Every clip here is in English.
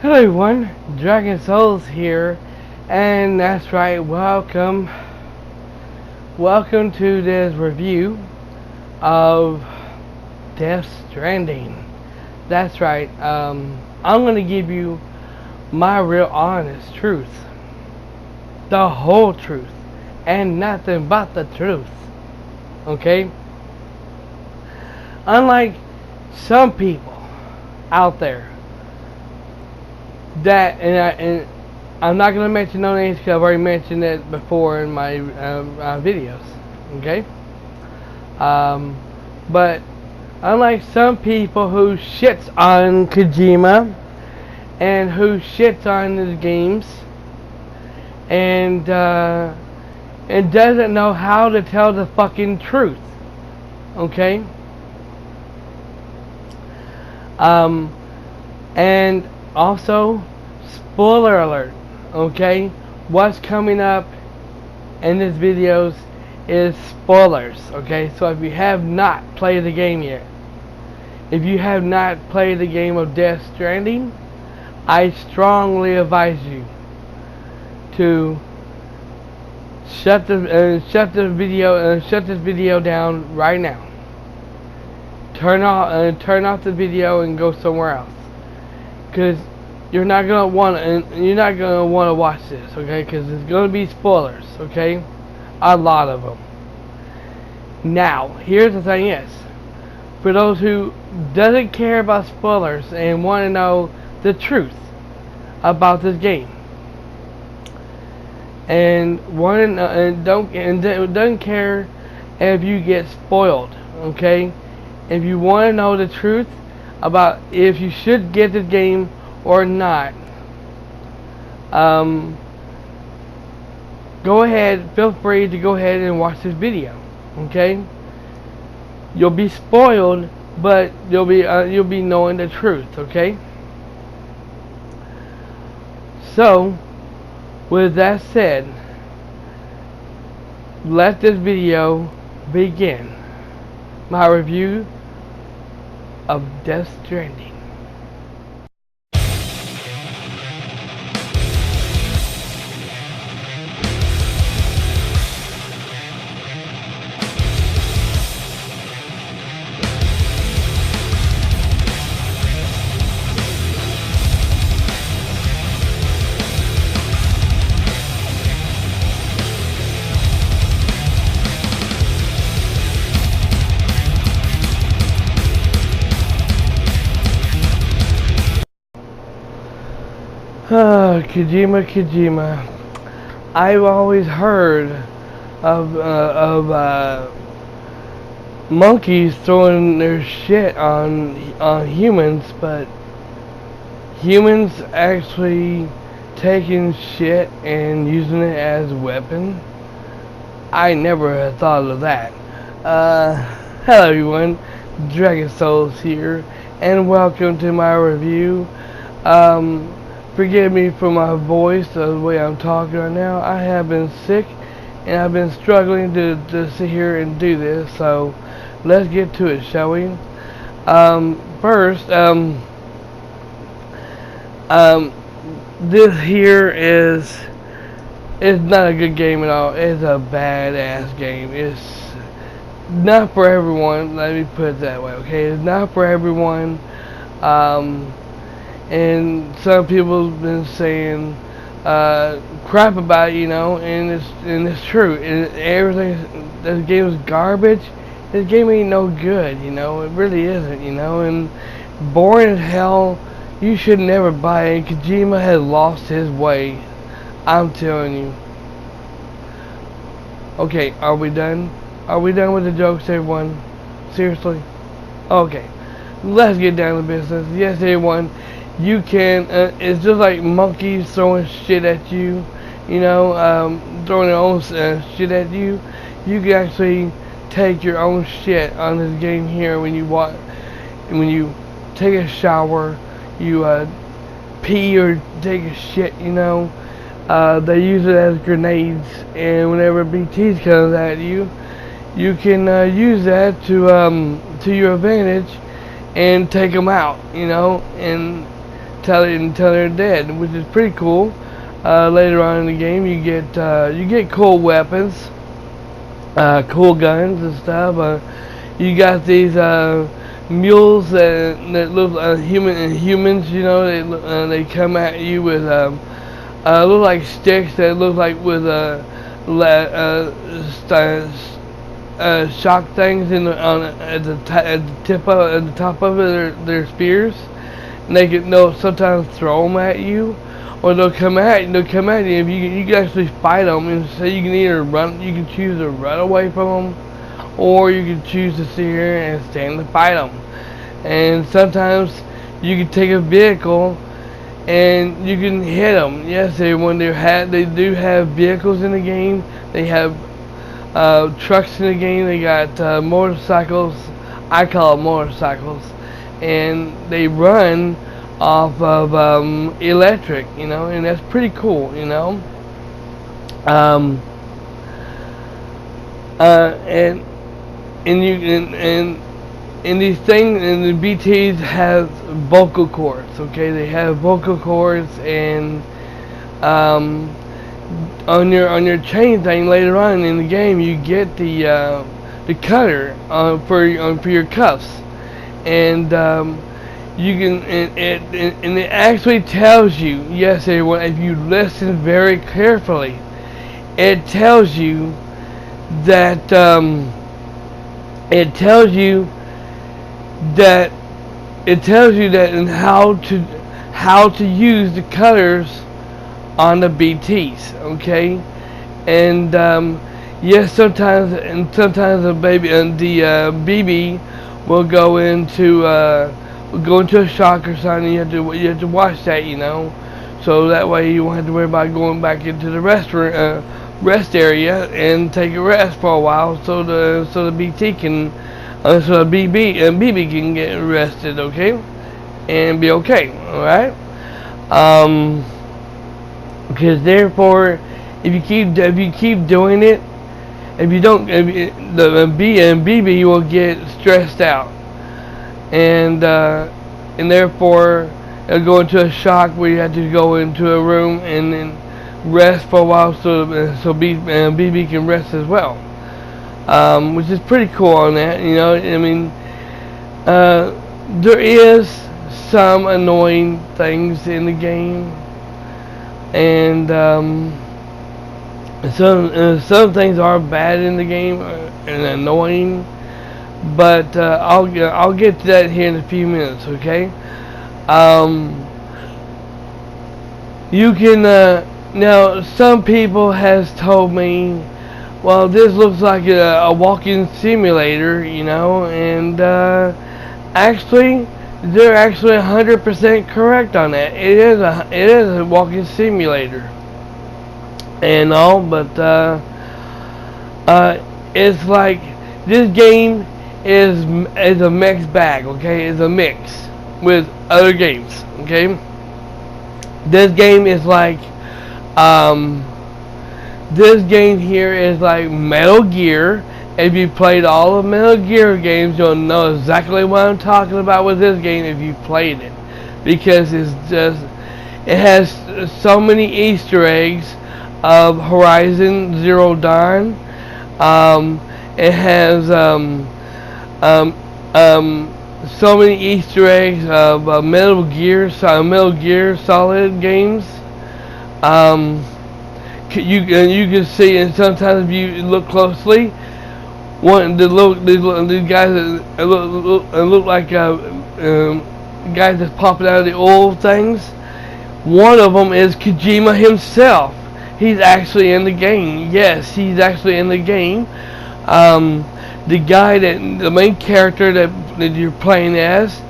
Hello everyone, Dragon Souls here, and that's right, welcome to this review of Death Stranding. That's right, I'm gonna give you my real honest truth, the whole truth, and nothing but the truth, okay? Unlike some people out there that, and I'm not going to mention no names because I've already mentioned it before in my videos, okay? But unlike some people who shits on Kojima and who shits on his games and doesn't know how to tell the fucking truth, okay? And also, spoiler alert, okay? What's coming up in this videos is spoilers, okay? So if you have not played the game yet, if you have not played the game of Death Stranding, I strongly advise you to shut this video down right now. Turn off the video and go somewhere else, because you're not gonna want to watch this, okay? Because it's gonna be spoilers, okay? A lot of them. Now, here's the thing: is for those who doesn't care about spoilers and want to know the truth about this game, and doesn't care if you get spoiled, okay? If you want to know the truth about if you should get this game or not, go ahead, feel free to go ahead and watch this video, okay? You'll be spoiled, but you'll be knowing the truth, okay? So, with that said, let this video begin. My review of Death Stranding. Kojima. I've always heard of monkeys throwing their shit on humans, but humans actually taking shit and using it as a weapon? I never had thought of that. Hello everyone, Dragon Souls here, and welcome to my review. Forgive me for my voice, the way I'm talking right now. I have been sick, and I've been struggling to sit here and do this, so let's get to it, shall we? First, this here is not a good game at all. It's a badass game. It's not for everyone, let me put it that way, okay? It's not for everyone. And some people have been saying crap about it, you know, and it's true. Everything, this game is garbage. This game ain't no good, you know. It really isn't, you know. And boring as hell. You should never buy it. Kojima has lost his way. I'm telling you. Okay, are we done? Are we done with the jokes, everyone? Seriously? Okay, let's get down to business. Yes, everyone. You can, it's just like monkeys throwing shit at you, you know, throwing their own shit at you. You can actually take your own shit on this game here when you take a shower, you pee or take a shit, you know. They use it as grenades, and whenever BTs comes at you, you can use that to your advantage and take them out, you know, and until they're dead, which is pretty cool. Later on in the game, you get cool weapons, cool guns and stuff. You got these mules that look humans. You know, they come at you with look like sticks that look like with shock things at the top of it. Their spears, and they'll sometimes throw them at you, or they'll come at you. If you can actually fight them, and so you can either run, you can choose to run away from them, or you can choose to sit here and stand and fight them. And sometimes you can take a vehicle and you can hit them. Yes, they do have vehicles in the game. They have trucks in the game. They got motorcycles. I call them motorcycles, and they run off of electric. You know, and that's pretty cool. You know, and these things, and the BTs have vocal cords. Okay, they have vocal cords, and on your chain thing later on in the game, you get the cutter for your cuffs, and you can and it actually tells you, yes everyone, if you listen very carefully, it tells you that and how to use the cutters on the BTs, okay? And yes, sometimes the BB will go into a shock or something. You have to watch that, you know, so that way you won't have to worry about going back into the rest area and take a rest for a while, so the BT can so the BB can get rested, okay, and be okay, all right. Because therefore, if you keep doing it, if you don't, the BB will get stressed out, and therefore it'll go into a shock where you have to go into a room and then rest for a while, so BB can rest as well, which is pretty cool on that. You know, I mean, there is some annoying things in the game, and some things are bad in the game and annoying, but I'll get to that here in a few minutes, okay? You can now, some people has told me, well, this looks like a walking simulator, you know, and actually, they're actually 100% correct on that. It is a walking simulator and all, but it's like this game is a mixed bag, okay? It's a mix with other games, okay? This game is like this game here is like Metal Gear. If you played all the Metal Gear games, you'll know exactly what I'm talking about with this game if you played it, because it has so many Easter eggs of Horizon Zero Dawn. It has so many Easter eggs of Metal Gear Solid games. You can see, and sometimes if you look closely, these guys that look like guys that's popping out of the oil things. One of them is Kojima himself. He's actually in the game. Yes, he's actually in the game. The main character that you're playing as,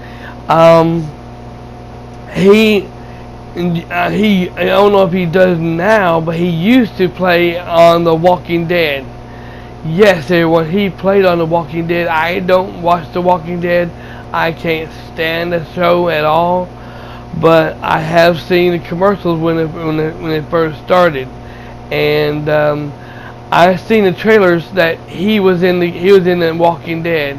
I don't know if he does now, but he used to play on The Walking Dead. Yes, everyone, he played on The Walking Dead. I don't watch The Walking Dead. I can't stand the show at all. But I have seen the commercials when it first started, and I've seen the trailers that he was in The Walking Dead,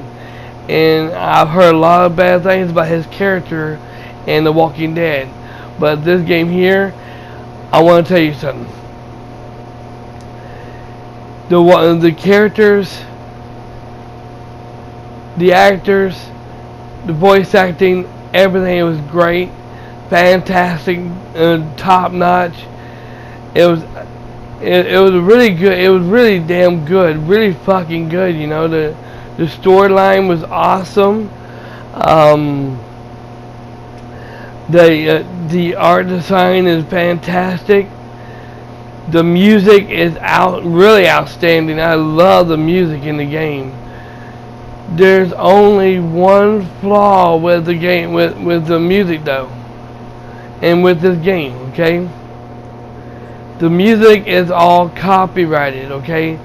and I've heard a lot of bad things about his character in The Walking Dead. But this game here, I want to tell you something. The characters, the actors, the voice acting, everything was great, fantastic, top notch. It was really good. It was really damn good, really fucking good. You know, the storyline was awesome. The art design is fantastic. The music is really outstanding. I love the music in the game. There's only one flaw with the game, with the music though, and with this game. Okay, the music is all copyrighted. Okay,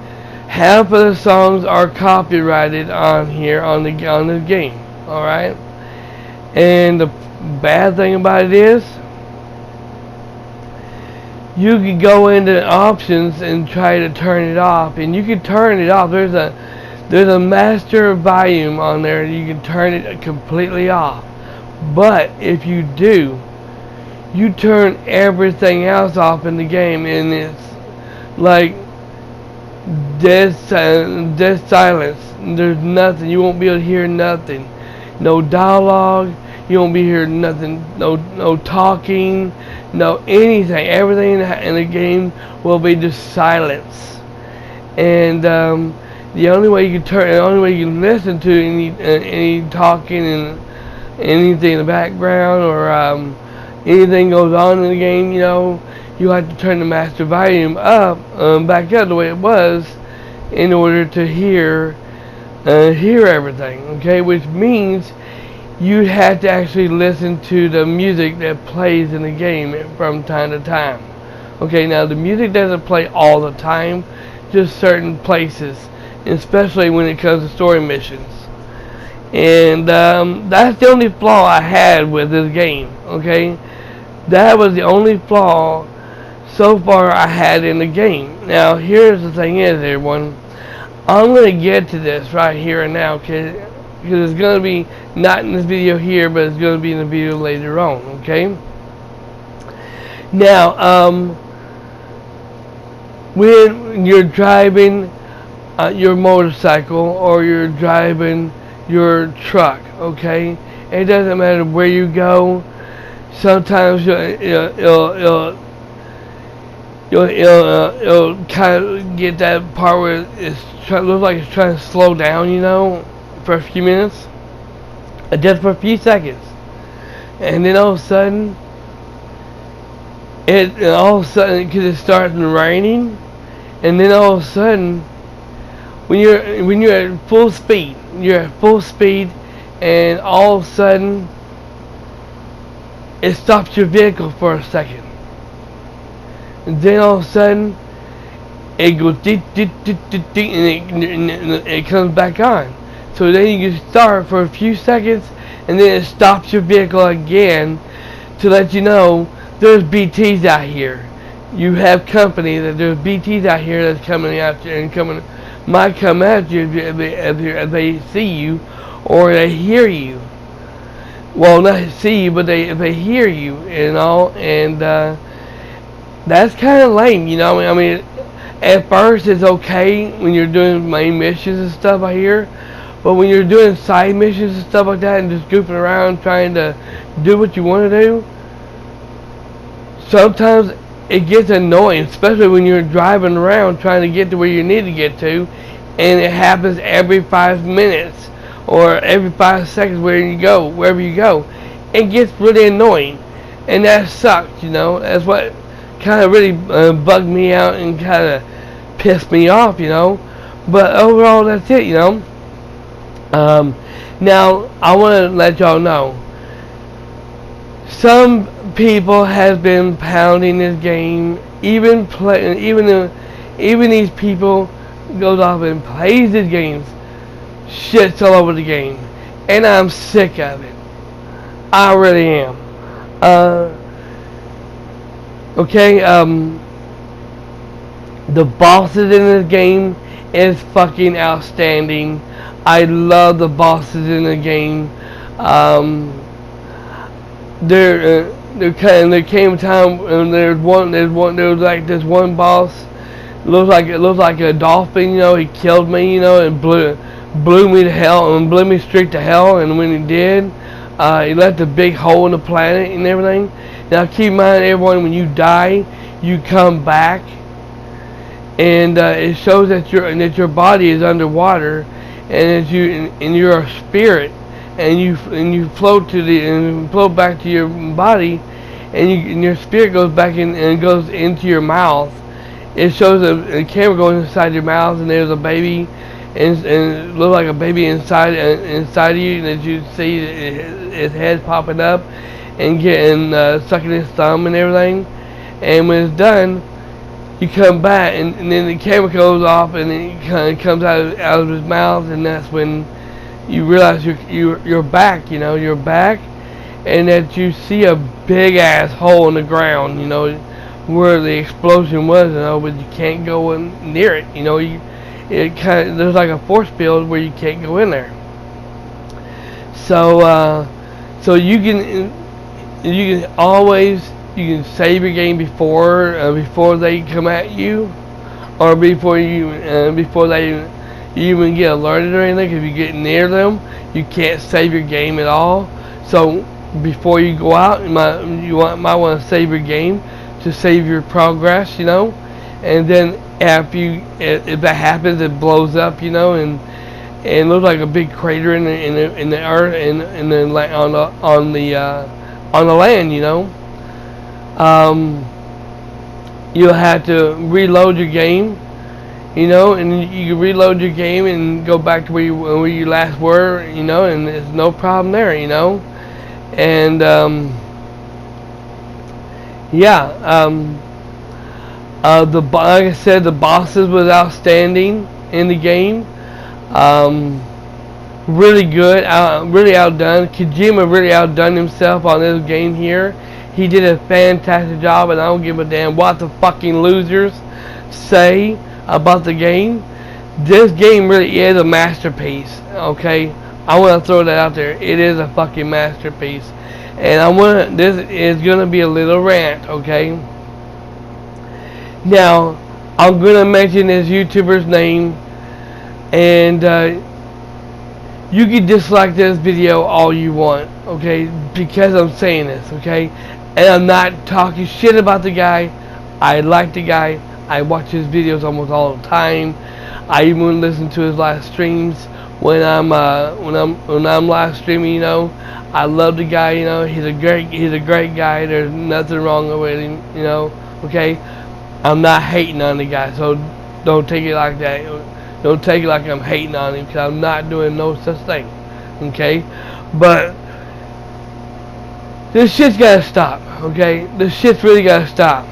half of the songs are copyrighted on here on this game. All right, and the bad thing about it is, you can go into options and try to turn it off, and you can turn it off. There's a master volume on there, and you can turn it completely off. But if you do, you turn everything else off in the game, and it's like dead silence. There's nothing. You won't be able to hear nothing. No dialogue. You won't be hearing nothing. No talking. No anything. Everything in the game will be just silence. And the only way you can listen to any talking and anything in the background, or anything goes on in the game, you know, you have to turn the master volume up, back up the way it was, in order to hear everything. Okay, which means you have to actually listen to the music that plays in the game from time to time. Okay, now the music doesn't play all the time, just certain places, especially when it comes to story missions. And that's the only flaw I had with this game. Okay, that was the only flaw so far I had in the game. Now here's the thing is, everyone, I'm going to get to this right here and now, because it's going to be not in this video here, but it's going to be in the video later on. Okay, now when you're driving your motorcycle, or you're driving your truck, okay, it doesn't matter where you go. Sometimes you'll kind of get that part where it looks like it's trying to slow down, you know, for a few minutes, just for a few seconds, and then all of a sudden, because it starts raining, and then all of a sudden, when you're at full speed, and all of a sudden, it stops your vehicle for a second, and then all of a sudden, it goes and it comes back on. So then you can start for a few seconds, and then it stops your vehicle again to let you know there's BTs out here. You have company that there's BTs out here that's coming after you, and might come after you if they see you or they hear you. Well, not see you, but if they hear you and all, and that's kind of lame, you know. I mean, at first it's okay when you're doing main missions and stuff out here, but when you're doing side missions and stuff like that, and just goofing around trying to do what you want to do, sometimes it gets annoying, especially when you're driving around trying to get to where you need to get to, and it happens every 5 minutes or every 5 seconds wherever you go. It gets really annoying, and that sucks, you know. That's what kind of really bugged me out and kind of pissed me off, you know. But overall, that's it, you know. Now I want to let y'all know, some people have been pounding this game, even these people goes off and plays these games, shits all over the game, and I'm sick of it. I really am. Okay, the bosses in this game is fucking outstanding. I love the bosses in the game. there came a time when there was like this one boss. It looks like a dolphin, you know. He killed me, you know, and blew me to hell, and blew me straight to hell. And when he did, he left a big hole in the planet and everything. Now keep in mind, everyone, when you die, you come back, and it shows that your body is underwater, and you're a spirit, and you float float back to your body, and your spirit goes back in and goes into your mouth. It shows a camera going inside your mouth, and there's a baby, and it looks like a baby inside of you, and as you see his head popping up and getting sucking his thumb and everything. And when it's done, you come back, and then the camera goes off, and it comes out of his mouth, and that's when you realize you're back. You know, you're back, and that you see a big ass hole in the ground. You know, where the explosion was, you know, but you can't go in near it. You know, there's like a force field where you can't go in there. So you can always save your game before they come at you, or before they even get alerted or anything. If you get near them, you can't save your game at all. So before you go out, you might want to save your game to save your progress, you know. And then if that happens, it blows up, you know, and it looks like a big crater in the earth, on the land, you know. You'll have to reload your game, you know, and you can reload your game and go back to where you last were, you know, and there's no problem there, you know. And like I said, the bosses was outstanding in the game. Really good, really outdone. Kojima really outdone himself on this game here. He did a fantastic job, and I don't give a damn what the fucking losers say about the game. This game really is a masterpiece, okay? I want to throw that out there. It is a fucking masterpiece. And this is going to be a little rant, okay? Now, I'm going to mention this YouTuber's name, and you can dislike this video all you want, okay? Because I'm saying this, okay? And I'm not talking shit about the guy. I like the guy. I watch his videos almost all the time. I even listen to his live streams when I'm live streaming. You know, I love the guy. You know, he's a great guy. There's nothing wrong with him. You know, okay. I'm not hating on the guy, so don't take it like that. Don't take it like I'm hating on him, because I'm not doing no such thing. Okay, but this shit's gotta stop. Okay, this shit's really gotta stop.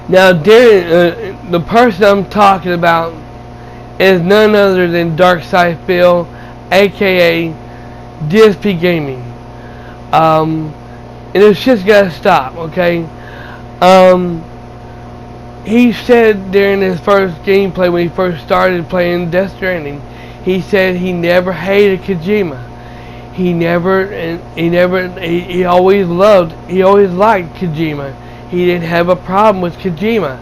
Now, the person I'm talking about is none other than Darkside Phil, aka DSP Gaming. And this shit's gotta stop. Okay. He said during his first gameplay, when he first started playing Death Stranding, he said he never hated Kojima. He always liked Kojima. He didn't have a problem with Kojima,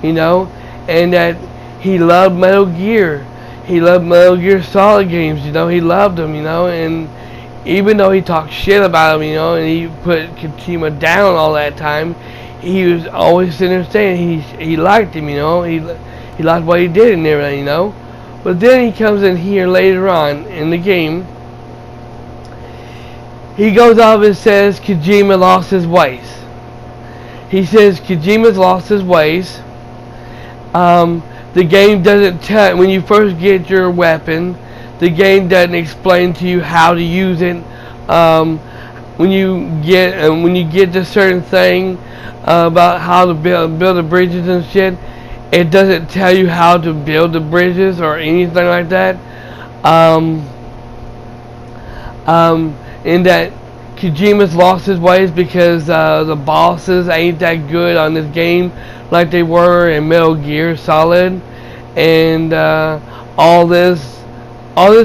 you know, and that he loved Metal Gear. He loved Metal Gear Solid games, you know. He loved them, you know, and even though he talked shit about him, you know, and he put Kojima down all that time, he was always sitting there saying he liked him, you know. He liked what he did and everything, you know. But then he comes in here later on in the game. He goes off and says Kojima lost his ways. He says Kojima's lost his ways. The game doesn't tell, when you first get your weapon, the game doesn't explain to you how to use it. When you get to certain thing about how to build the bridges and shit, it doesn't tell you how to build the bridges or anything like that. In that Kojima's lost his ways because the bosses ain't that good on this game like they were in Metal Gear Solid, and all this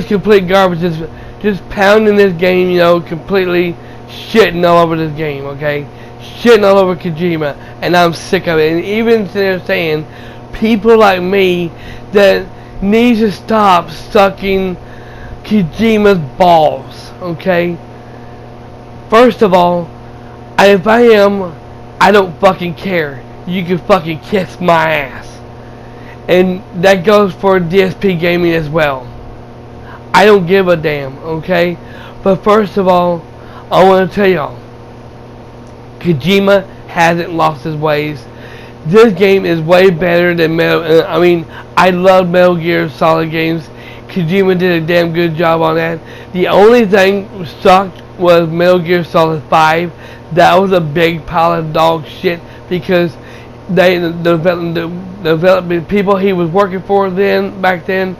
complete garbage is just pounding this game, you know, completely shitting all over this game, okay? Shitting all over Kojima, and I'm sick of it. And even they're saying people like me that needs to stop sucking Kojima's balls, okay? First of all, if I am, I don't fucking care. You can fucking kiss my ass. And that goes for DSP Gaming as well. I don't give a damn, okay? But first of all, I want to tell y'all, Kojima hasn't lost his ways. This game is way better than I love Metal Gear Solid games. Kojima did a damn good job on that. The only thing sucked was Metal Gear Solid 5. That was a big pile of dog shit because the development people he was working for back then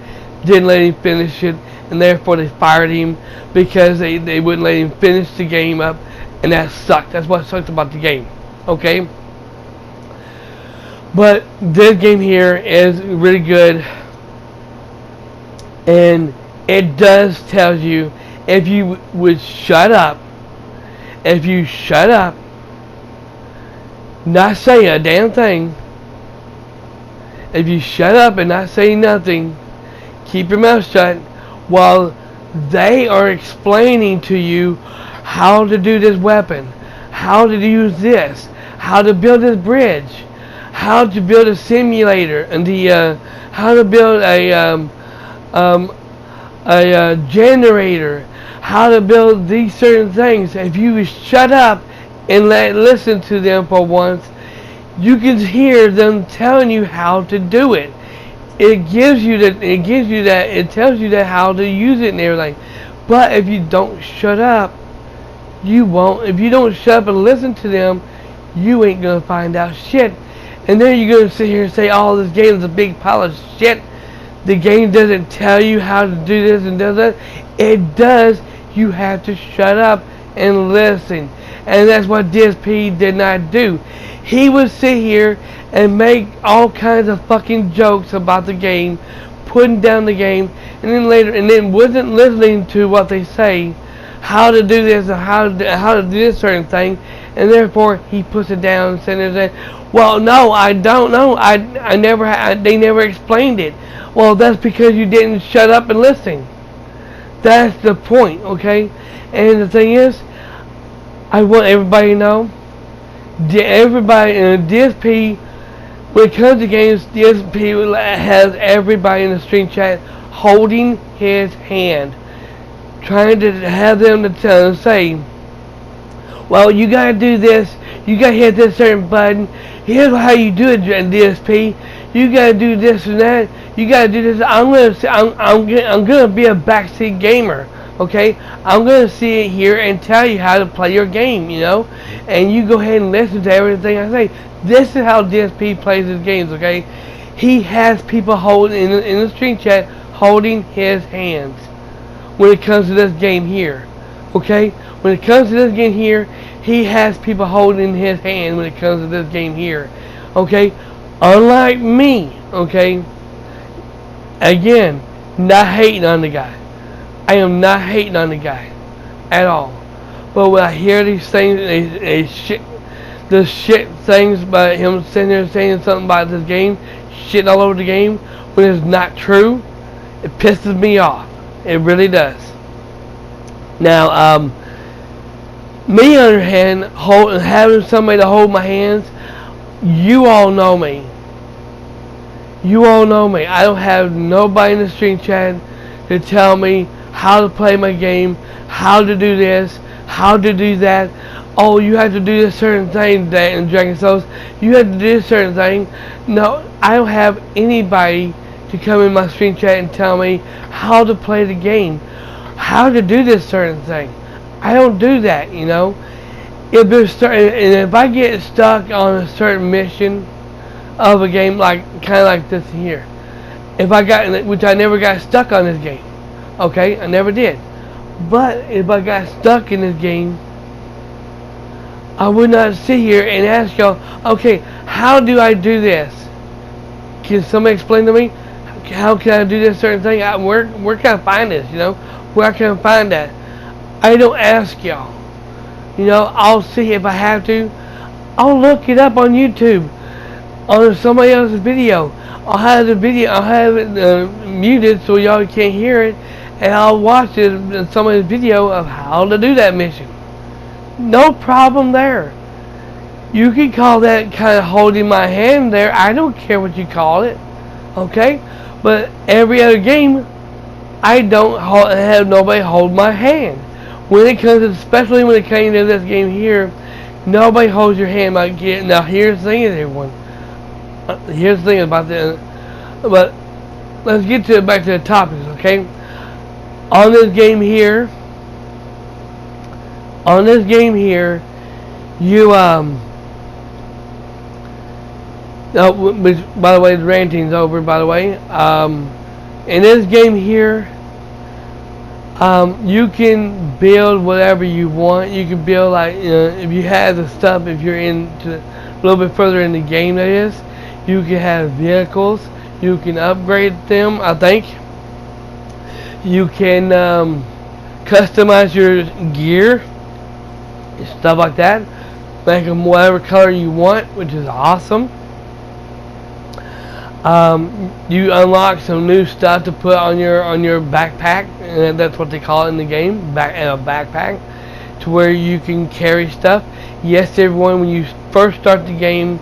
didn't let him finish it, and therefore they fired him because they wouldn't let him finish the game up, and that sucked. That's what sucked about the game, okay? But this game here is really good, and it does tell you if you would shut up, not say a damn thing, if you shut up and not say nothing, keep your mouth shut while they are explaining to you how to do this weapon, how to use this, how to build this bridge, how to build a simulator, and how to build a generator, how to build these certain things. If you shut up and listen to them for once, you can hear them telling you how to do it. It tells you that how to use it and everything. But if you don't shut up, you won't. If you don't shut up and listen to them, you ain't gonna find out shit. And then you're gonna sit here and say, "Oh, this game is a big pile of shit. The game doesn't tell you how to do this and does that." It does. You have to shut up and listen. And that's what DSP did not do. He would sit here and make all kinds of fucking jokes about the game, putting down the game, and then wasn't listening to what they say, how to do this or how to do this certain thing, and therefore he puts it down and says, "Well, no, I don't know. They never explained it." Well, that's because you didn't shut up and listen. That's the point, okay? And the thing is, I want everybody to know, everybody in DSP, when it comes to games, DSP has everybody in the stream chat holding his hand, trying to have them to say, "Well, you gotta do this, you gotta hit this certain button, here's how you do it, DSP, you gotta do this and that, you gotta do this." I'm gonna be a backseat gamer, okay? I'm gonna see it here and tell you how to play your game, you know, and you go ahead and listen to everything I say. This is how DSP plays his games, okay? He has people holding in the stream chat holding his hands when it comes to this game here, okay? When it comes to this game here, he has people holding his hand when it comes to this game here, okay? Unlike me, okay? Again, not hating on the guy. I am not hating on the guy at all. But when I hear these things, the shit things about him sitting there saying something about this game, shitting all over the game, when it's not true, it pisses me off. It really does. Now, me on the other hand, having somebody to hold my hands, you all know me. You all know me. I don't have nobody in the stream chat to tell me how to play my game, how to do this, how to do that. Oh, you have to do this certain thing in Dragon Souls. You have to do this certain thing. No, I don't have anybody to come in my stream chat and tell me how to play the game, how to do this certain thing. I don't do that, you know. If I get stuck on a certain mission of a game, kind of like this here, which I never got stuck on this game. Okay, I never did. But if I got stuck in this game, I would not sit here and ask y'all, okay, how do I do this? Can somebody explain to me? How can I do this certain thing? Where can I find this, you know? Where can I find that? I don't ask y'all. You know, I'll see if I have to. I'll look it up on YouTube on somebody else's video. I'll have the video. I'll have it muted so y'all can't hear it, and I'll watch it in somebody's video of how to do that mission. No problem there. You can call that kind of holding my hand there. I don't care what you call it. Okay? But every other game, I don't have nobody hold my hand. When it comes, especially when it came to this game here, nobody holds your hand like it. Now here's the thing, everyone. Here's the thing about this. But let's get to back to the topics, okay? On this game here, you which, by the way, the ranting's over. By the way, in this game here, you can build whatever you want. You can build like if you have the stuff. If you're into a little bit further in the game, that is, you can have vehicles. You can upgrade them. I think you can customize your gear, stuff like that. Make them whatever color you want, which is awesome. You unlock some new stuff to put on your backpack, and that's what they call it in the game, a backpack, to where you can carry stuff. Yes, everyone, when you first start the game,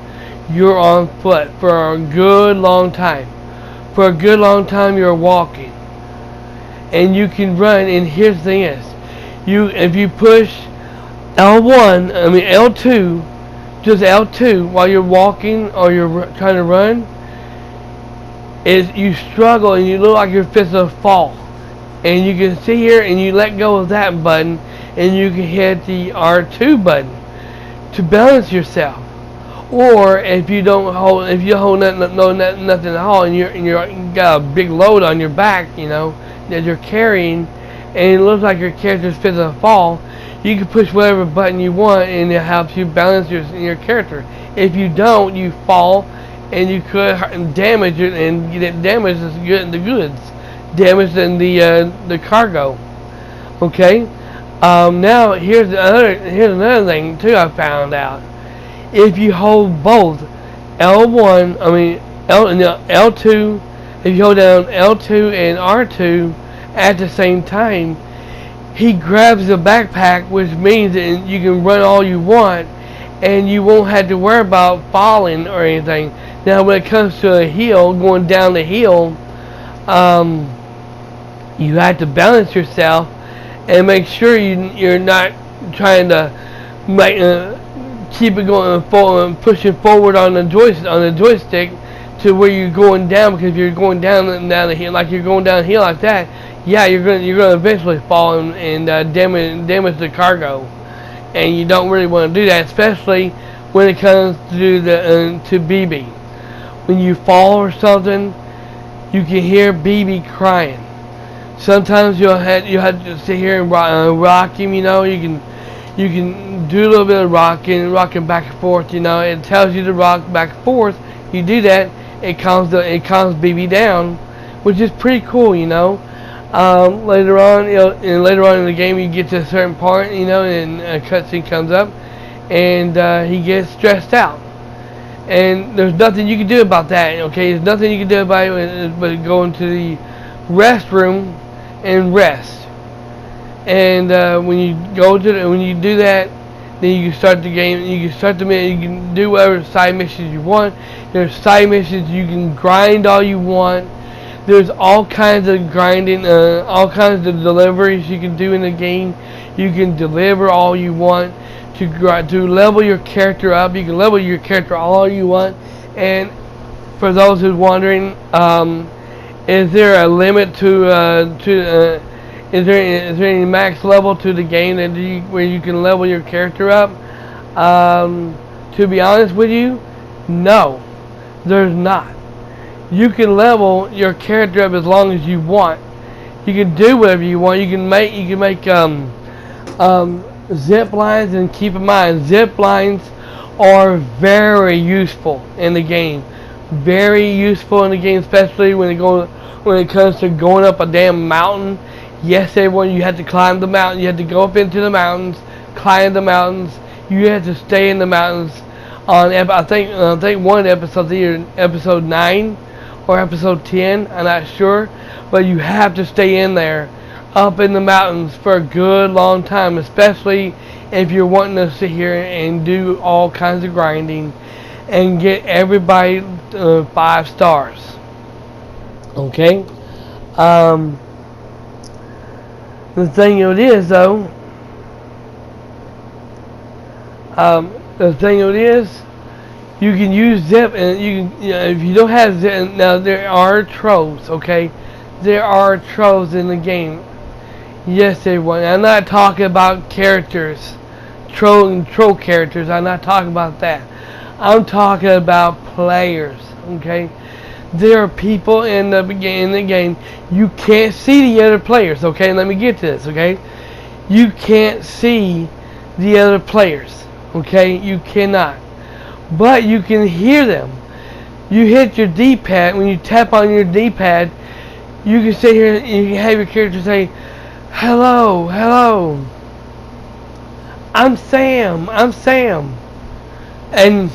you're on foot for a good long time. For a good long time, you're walking, and you can run. And here's the thing: if you push L2, just L2 while you're walking or you're trying to run, you struggle and you look like you're fixing to fall. And you can sit here and you let go of that button, and you can hit the R2 button to balance yourself. Or if you hold nothing at all, and you got a big load on your back, you know, that you're carrying, and it looks like your character's fixing to fall, you can push whatever button you want, and it helps you balance your character. If you don't, you fall, and you could damage it, and get damaged the goods, damage in the cargo. Okay. Now here's another thing too. I found out. If you hold both L2, if you hold down L2 and R2 at the same time, he grabs the backpack, which means that you can run all you want, and you won't have to worry about falling or anything. Now, when it comes to a hill, going down the hill, you have to balance yourself and make sure you're not trying to keep it going forward, pushing forward on the joystick to where you're going down, because if you're going down the hill, like you're going downhill like that, yeah, you're gonna eventually fall and damage the cargo, and you don't really want to do that, especially when it comes to to BB. When you fall or something, you can hear BB crying. Sometimes you'll have to sit here and rock him. You know, you can do a little bit of rocking back and forth. You know, it tells you to rock back and forth. You do that, it calms BB down, which is pretty cool. You know, later on in the game, you get to a certain part, you know, and a cutscene comes up, and he gets stressed out. And there's nothing you can do about that, okay? There's nothing you can do about it but go into the restroom and rest. And when you do that, then you can start the game. You can start the mission. You can do whatever side missions you want. There's side missions you can grind all you want. There's all kinds of grinding, all kinds of deliveries you can do in the game. You can deliver all you want. To level your character up, you can level your character all you want. And for those who's wondering, is there a limit is there any max level to the game where you can level your character up? To be honest with you, no, there's not. You can level your character up as long as you want. You can do whatever you want. You can make zip lines, and keep in mind, zip lines are very useful in the game. Very useful in the game, especially when it comes to going up a damn mountain. Yes, everyone, you have to climb the mountain. You have to go up into the mountains, climb the mountains. You have to stay in the mountains. I think one episode, either episode 9 or episode 10. I'm not sure, but you have to stay in there, up in the mountains for a good long time, especially if you're wanting to sit here and do all kinds of grinding and get everybody 5 stars. Okay. The thing of it is, though. The thing of it is, you can use zip, and if you don't have zip, now there are trolls, okay? There are trolls in the game. Yes, everyone. I'm not talking about characters, troll characters. I'm not talking about that. I'm talking about players, okay? There are people in the game. You can't see the other players, okay? Let me get to this, okay? You can't see the other players. Okay, you cannot, but you can hear them. You hit your D-pad. When you tap on your D-pad, you can sit here and you can have your character say, "Hello, hello. I'm Sam. I'm Sam." And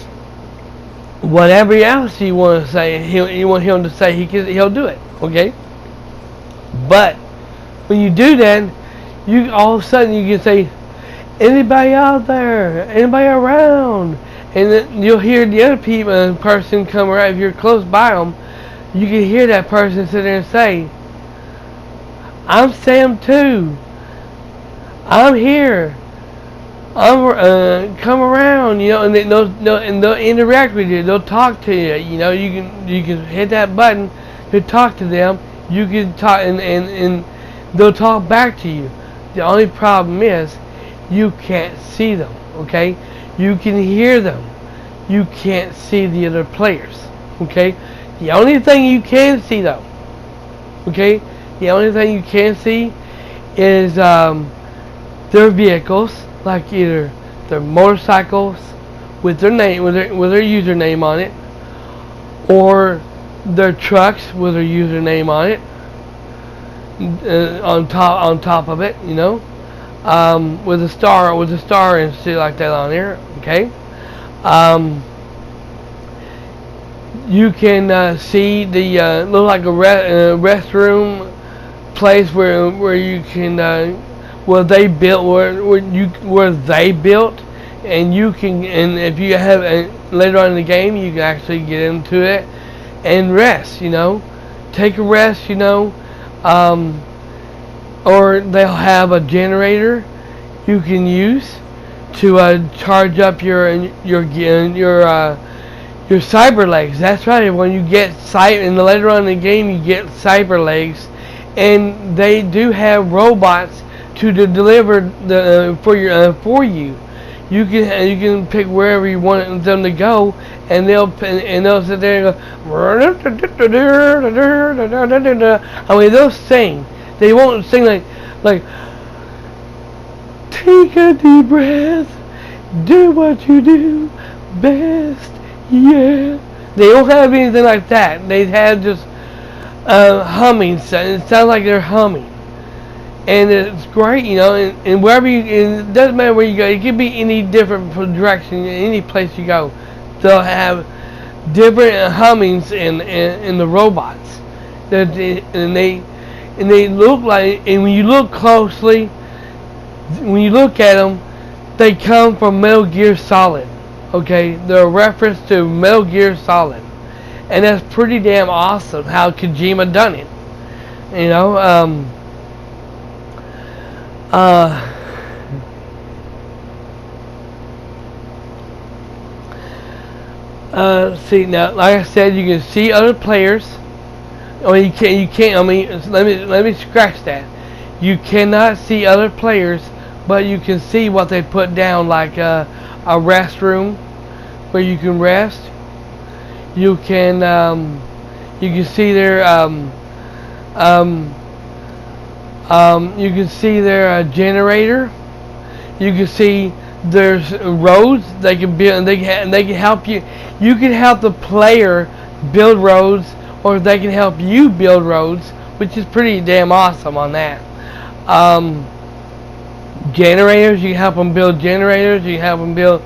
whatever else you want to say, you want him to say, he'll do it. Okay. But when you do that, you all of a sudden you can say, "Anybody out there? Anybody around?" And then you'll hear the other person come around. If you're close by them, you can hear that person sit there and say, "I'm Sam too. I'm here. I'm come around." You know, and they'll interact with you. They'll talk to you. You know, you can hit that button to talk to them. You can talk, and they'll talk back to you. The only problem is, you can't see them, okay? You can hear them. You can't see the other players, okay? The only thing you can see, though, okay? The only thing you can see is their vehicles, like either their motorcycles with their name, with their username on it, or their trucks with their username on it, on top of it, you know. With a star and shit like that on there, okay? You can see the look like a restroom place where you can where they built, and you can, and if you have later on in the game, you can actually get into it and rest, you know, take a rest, you know. Or they'll have a generator you can use to charge up your cyber legs. That's right. When you get and later on in the game, you get cyber legs, and they do have robots to deliver for you. You can pick wherever you want them to go, and they'll sit there and go. I mean, they'll sing. They won't sing like take a deep breath, do what you do best, yeah. They don't have anything like that. They have just humming. It sounds like they're humming, and it's great, you know. And wherever it doesn't matter where you go. It could be any different direction, any place you go. They'll have different hummings in the robots. And they look like, and when you look closely, when you look at them, they come from Metal Gear Solid. Okay, they're a reference to Metal Gear Solid, and that's pretty damn awesome how Kojima done it. You know, see now, like I said, you can see other players. Oh, you can't. I mean, let me scratch that. You cannot see other players, but you can see what they put down, like a restroom where you can rest. You can see their you can see their generator. You can see there's roads they can build, and they can help you. You can help the player build roads, or they can help you build roads, which is pretty damn awesome on that. generators. You can help them build generators. You can help them build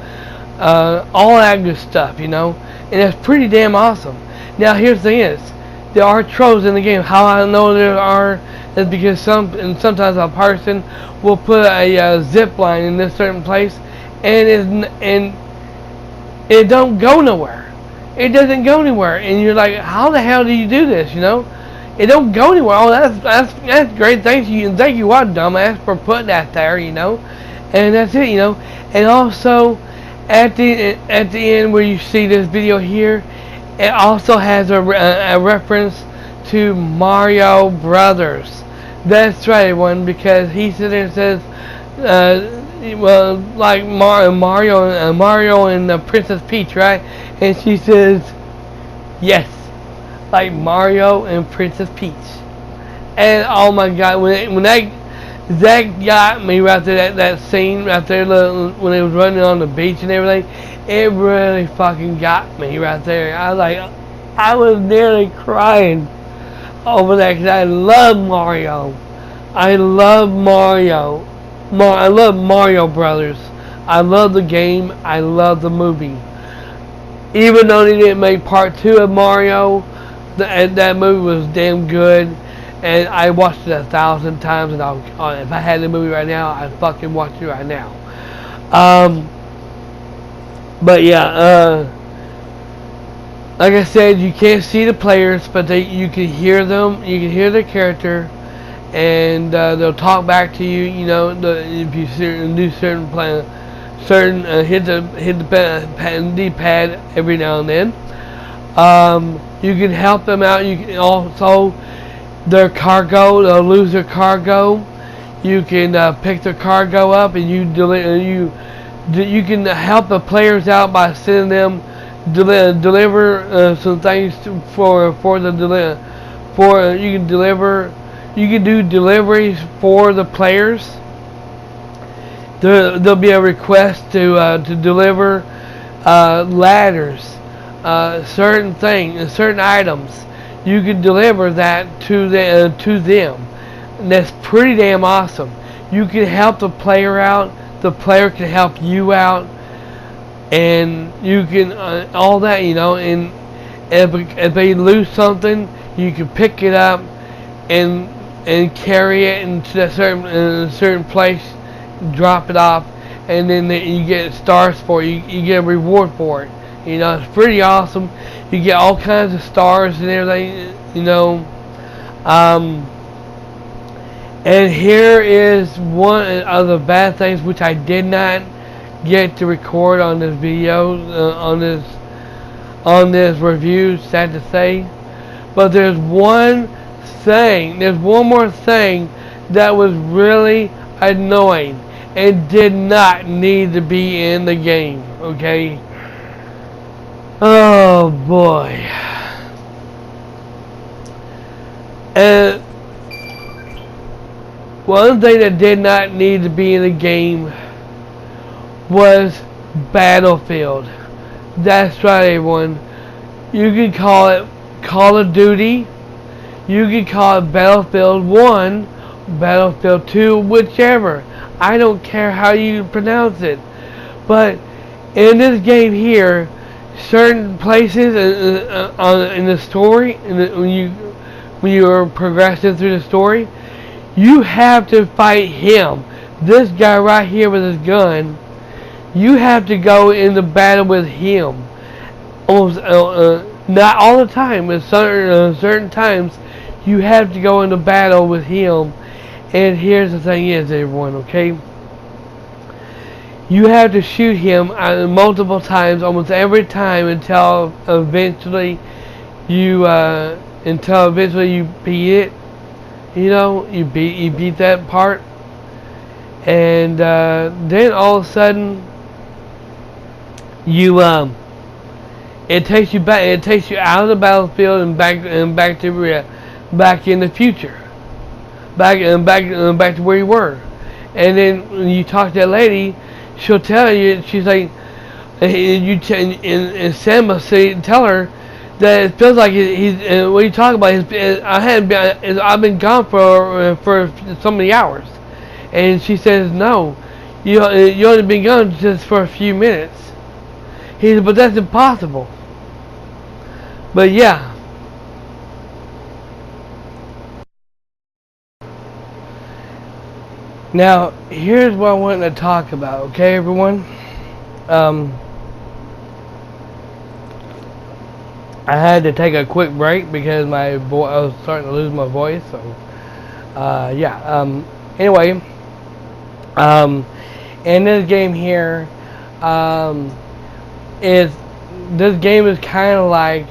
all that good stuff, you know. And it's pretty damn awesome. Now here's the thing is, there are trolls in the game. How I know there are is because sometimes a person will put a zip line in this certain place, and it don't go nowhere. It doesn't go anywhere, and you're like, how the hell do you do this? You know, it don't go anywhere. Oh, that's great. Thank you, and thank you, what dumbass, for putting that there. You know, and that's it. You know, and also at the end where you see this video here, it also has a reference to Mario Brothers. That's right, everyone, because he sits there and says, well, like Mario and Princess Peach, right? And she says, yes, like Mario and Princess Peach. And oh my God, when that got me right there, that scene right there, when they was running on the beach and everything, it really fucking got me right there. I was nearly crying over that because I love Mario. I love Mario. I love Mario Brothers. I love the game. I love the movie. Even though they didn't make part 2 of Mario, that movie was damn good. And I watched it 1,000 times. And if I had the movie right now, I'd fucking watch it right now. But yeah, like I said, you can't see the players, but you can hear them. You can hear their character, and they'll talk back to you. You know, if you do certain plan, hit the D-pad every now and then. You can help them out. You can also their cargo. They'll lose their cargo. You can pick their cargo up, and you can help the players out by sending them deliver some things you can do deliveries for the players. There'll be a request to deliver ladders, certain items. You can deliver that to them. And that's pretty damn awesome. You can help the player out. The player can help you out, and you can all that, you know. And if they lose something, you can pick it up and carry it into a certain place, drop it off, and then you get stars for it. You get a reward for it. You know, it's pretty awesome. You get all kinds of stars and everything. You know. And here is one of the bad things which I did not get to record on this video, on this review, sad to say. But there's one more thing that was really annoying and did not need to be in the game, okay? Oh boy. And one thing that did not need to be in the game was Battlefield. That's right, everyone. You can call it Call of Duty. You can call it Battlefield 1, Battlefield 2, whichever. I don't care how you pronounce it. But in this game here, certain places in the story, when you are progressing through the story, you have to fight him. This guy right here with his gun. You have to go into battle with him. Almost, not all the time, but certain times you have to go into battle with him. And here's the thing is, everyone, okay? You have to shoot him multiple times, almost every time, until eventually you beat it. You know, you beat that part, and then all of a sudden, it takes you back. It takes you out of the battlefield and back in the future, back to where you were. And then when you talk to that lady, she'll tell you. She's like, and Sam will tell her that it feels like he's what you talk about. I've been gone for so many hours, And she says, no, you only been gone just for a few minutes. He said, but that's impossible. But yeah. Now, here's what I wanted to talk about, okay, everyone? I had to take a quick break because I was starting to lose my voice, so, yeah, anyway, in this game here, this game is kind of like,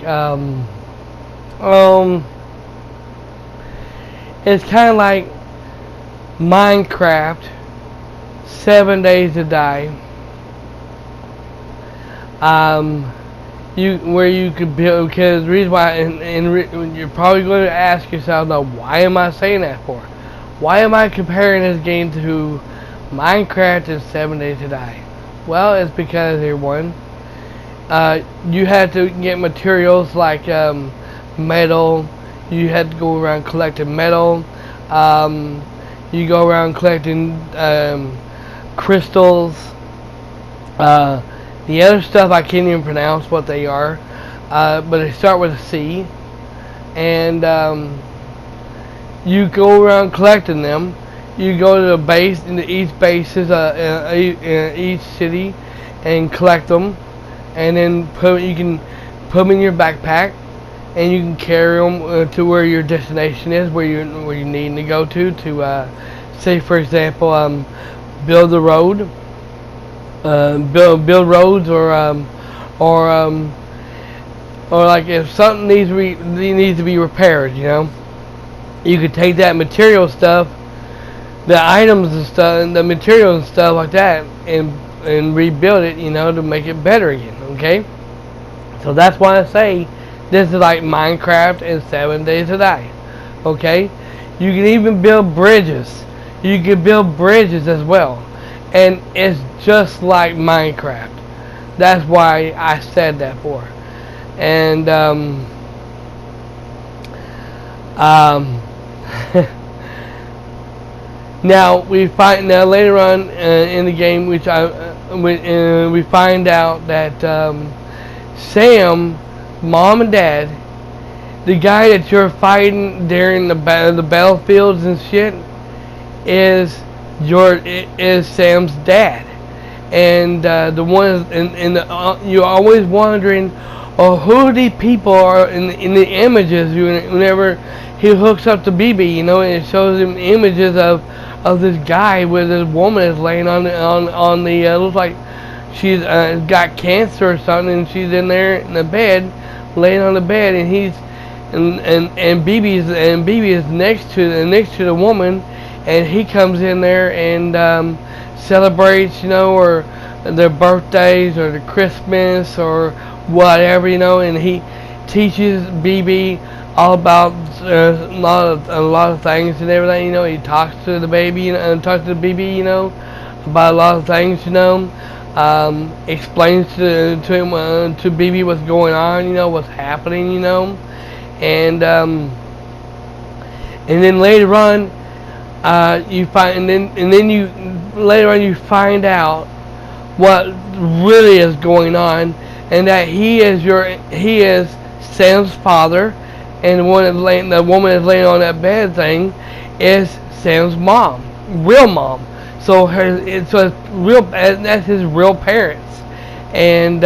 it's kind of like Minecraft, 7 Days to Die, where you could build, because the reason why, and you're probably going to ask yourself, now, why am I saying that for? Why am I comparing this game to Minecraft and 7 Days to Die? Well, it's because, everyone, you had to get materials like metal. You had to go around collecting metal. You go around collecting crystals. The other stuff I can't even pronounce what they are, but they start with a C. And you go around collecting them. You go to the base, into each bases, in each city, and collect them. And then you can put them in your backpack, and you can carry them to where your destination is, where you need to go to say, for example, build a road, build roads, or like if something needs to be repaired, you could take that material stuff, the items and stuff, and the materials and stuff like that, and rebuild it, to make it better again. Okay, so that's why I say this is like Minecraft and 7 Days to Die. Okay, you can even build bridges. You can build bridges as well, and it's just like Minecraft. That's why I said that for. And now later on in the game, which we find out that Sam, Mom and Dad, the guy that you're fighting during the battlefields and shit, is Sam's dad, and the one you're always wondering, who these people are in the images. Whenever he hooks up to BB, and it shows him images of this guy where this woman is laying on the looks like she's got cancer or something, and she's in there in the bed, laying on the bed, and BB is next to the woman, and he comes in there and celebrates, or their birthdays or the Christmas or whatever, and he teaches BB all about a lot of things and everything. He talks to the baby and talks to the BB, about a lot of things, explains to him, to BB what's going on, what's happening, and then later on, you find, and then you later on you find out what really is going on, and that he is Sam's father, and the woman that's laying on that bed thing is Sam's mom, real mom. So it's real. That's his real parents. And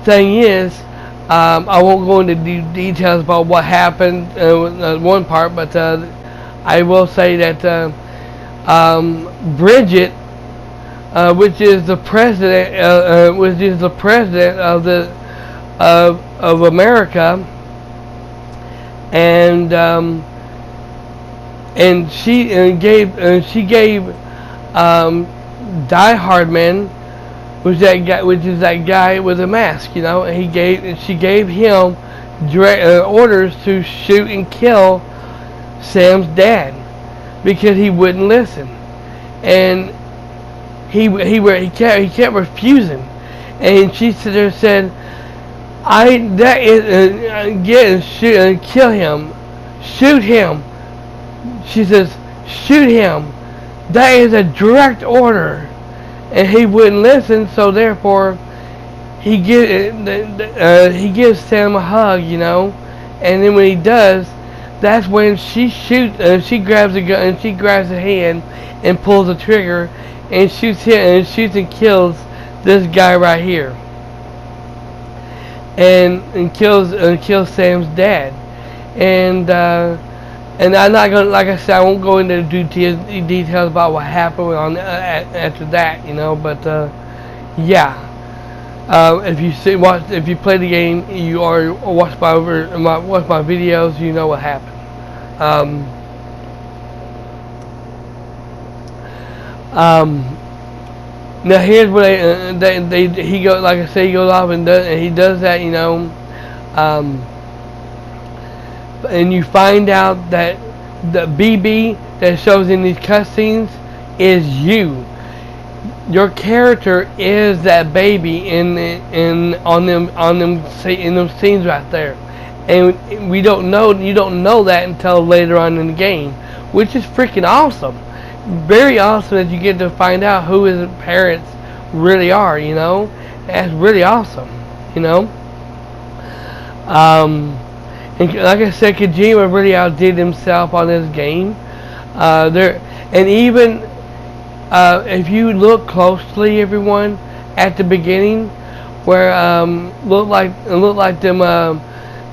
thing is, I won't go into details about what happened one part, but I will say that Bridget, which is the president, of America, and she gave Die Hardman, which is that guy with a mask, and she gave him orders to shoot and kill Sam's dad because he wouldn't listen, and he kept refusing, and she said, kill him, shoot him. She says, shoot him. That is a direct order, and he wouldn't listen. So therefore, he gives Sam a hug, and then when he does, that's when she shoots. She grabs a gun and she grabs a hand and pulls the trigger and shoots and kills this guy right here, and kills Sam's dad, and I'm not gonna, like I said, I won't go into details about what happened after that, but yeah. If you play the game, you or watch my videos, you know what happened. Now here's what he goes, like I say, he goes off and he does that, and you find out that the BB that shows in these cutscenes is you. Your character is that baby in them scenes right there, and you don't know that until later on in the game, which is freaking awesome. Very awesome that you get to find out who his parents really are. That's really awesome. And like I said, Kojima really outdid himself on this game. If you look closely, everyone, at the beginning, where look like them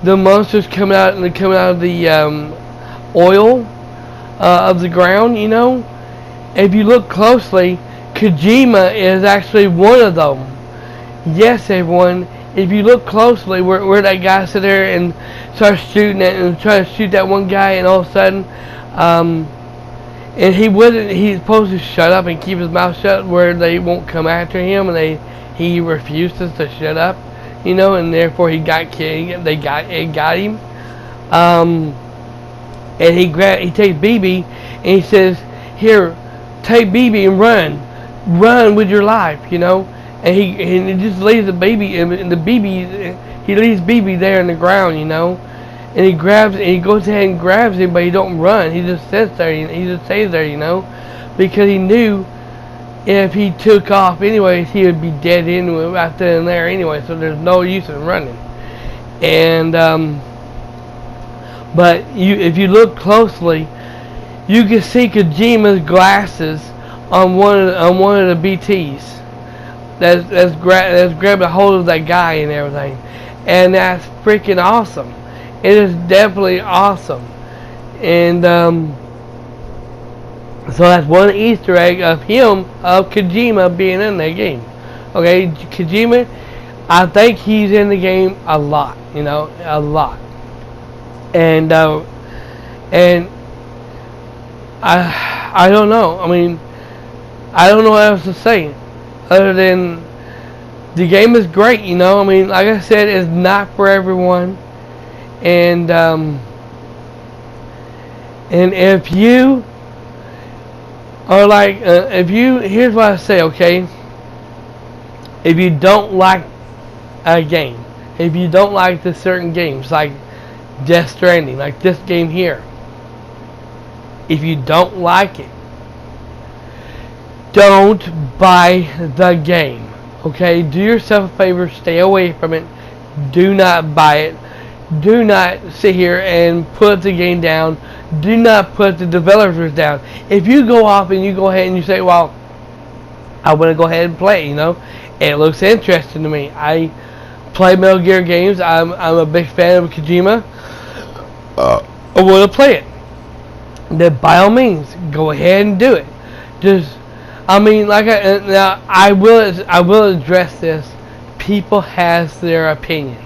the monsters coming out of the oil of the ground, if you look closely, Kojima is actually one of them. Yes, everyone. If you look closely, where that guy sit there and starts shooting and trying to shoot that one guy, and all of a sudden, and he's supposed to shut up and keep his mouth shut where they won't come after him, and he refuses to shut up, and therefore he got killed. It got him. And he takes BB and he says, "Here, take BB and run with your life," And he just leaves the baby, and the BB, he leaves BB there in the ground, And he goes ahead and grabs him, but he don't run. He just sits there. He just stays there, because he knew if he took off anyways, he would be dead anyway, right then and there anyway. So there's no use in running. And but if you look closely, you can see Kojima's glasses on one of the BTs. That's grabbed a hold of that guy and everything, and that's freaking awesome. It is definitely awesome, and so that's one Easter egg of Kojima being in that game. Okay, Kojima, I think he's in the game a lot, a lot, and I don't know. I mean, I don't know what else to say other than the game is great. I mean, like I said, it's not for everyone. And if you are like, here's what I say, okay? If you don't like a game, if you don't like the certain games, like Death Stranding, like this game here, if you don't like it, don't buy the game, okay? Do yourself a favor, stay away from it. Do not buy it. Do not sit here and put the game down. Do not put the developers down. If you go off and you go ahead and you say, well, I want to go ahead and play, it looks interesting to me. I play Metal Gear games. I'm a big fan of Kojima. I want to play it. Then by all means, go ahead and do it. I will address this. People has their opinion.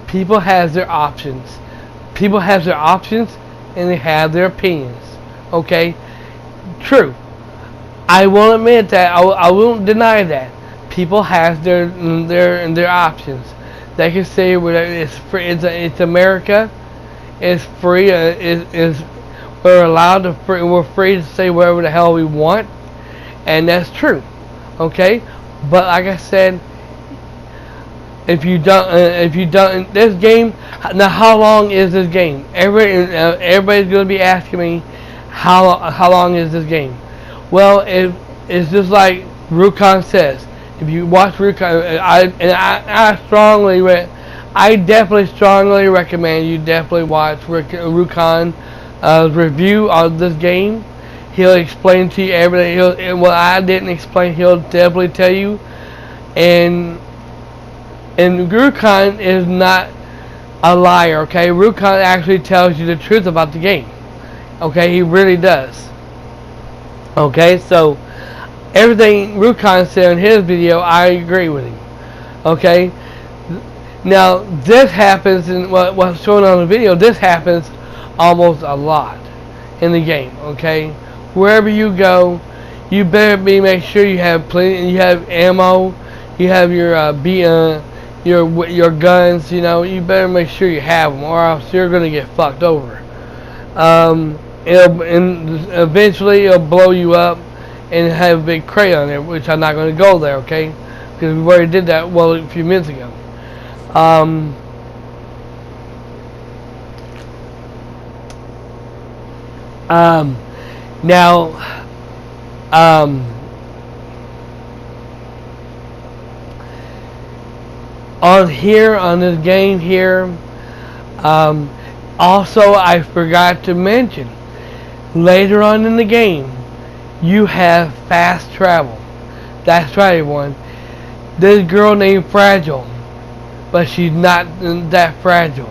People has their options. People have their options and they have their opinions. Okay? True. I won't admit that. I won't deny that. People have their options. They can say it's free. It's America. It's free. We're free to say whatever the hell we want, and that's true. Okay? But like I said, if you don't this game, now how long is this game? Everybody's going to be asking me how long is this game? Well, it's just like Rukon says. If you watch Rukon, I I definitely strongly recommend you definitely watch Rukon review on this game. He'll explain to you everything. What I didn't explain, he'll definitely tell you. And Rukon is not a liar. Okay, Rukon actually tells you the truth about the game. Okay, he really does. Okay, so everything Rukon said in his video, I agree with him. Okay, now this happens in what's shown on the video. This happens almost a lot in the game. Okay, wherever you go, you better make sure you have plenty. You have ammo. You have your your guns. You know, you better make sure you have them, or else you're gonna get fucked over. And eventually it'll blow you up and have a big crate on it, which I'm not going to go there, okay? Because we already did that a few minutes ago. Now, on this game here, also I forgot to mention, later on in the game, you have fast travel. That's right, everyone. This girl named Fragile, but she's not that fragile.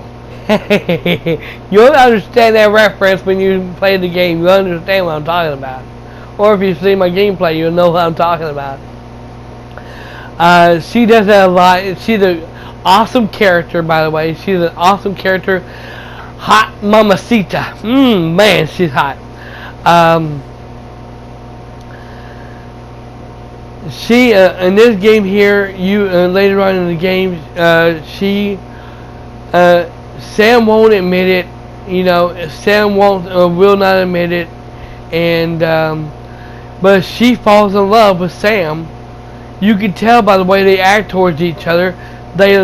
You'll understand that reference when you play the game. You'll understand what I'm talking about. Or if you see my gameplay, you'll know what I'm talking about. She does that a lot. She's an awesome character, by the way. She's an awesome character. Hot mamacita. Man, she's hot. She in this game here, you later on in the game, Sam won't admit it. You know, Sam will not admit it, and but she falls in love with Sam. You can tell by the way they act towards each other. They're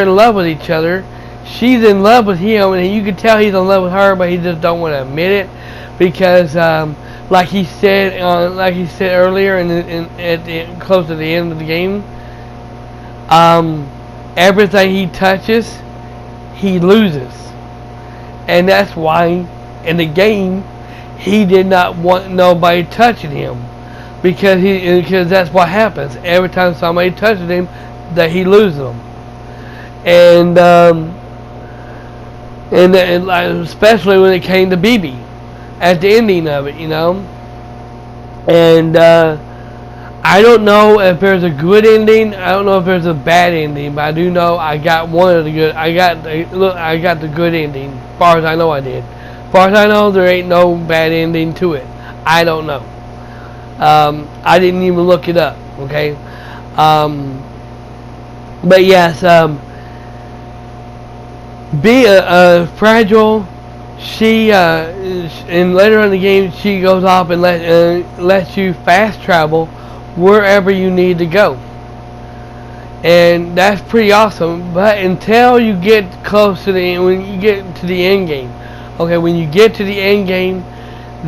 in love with each other. She's in love with him, and you can tell he's in love with her, but he just don't want to admit it because, like he said earlier, close to the end of the game, everything he touches, he loses, and that's why in the game he did not want nobody touching him because that's what happens every time somebody touches him, that he loses them, and especially when it came to BB at the ending of it, you know. And I don't know if there's a good ending. I don't know if there's a bad ending, but I do know I got one of the good. I got the good ending. As far as I know, I did. As far as I know, there ain't no bad ending to it. I don't know. I didn't even look it up. Okay. But yes. Be a fragile. She and later in the game she goes off and lets you fast travel wherever you need to go, and that's pretty awesome. But until you get close to when you get to the end game, okay, when you get to the end game,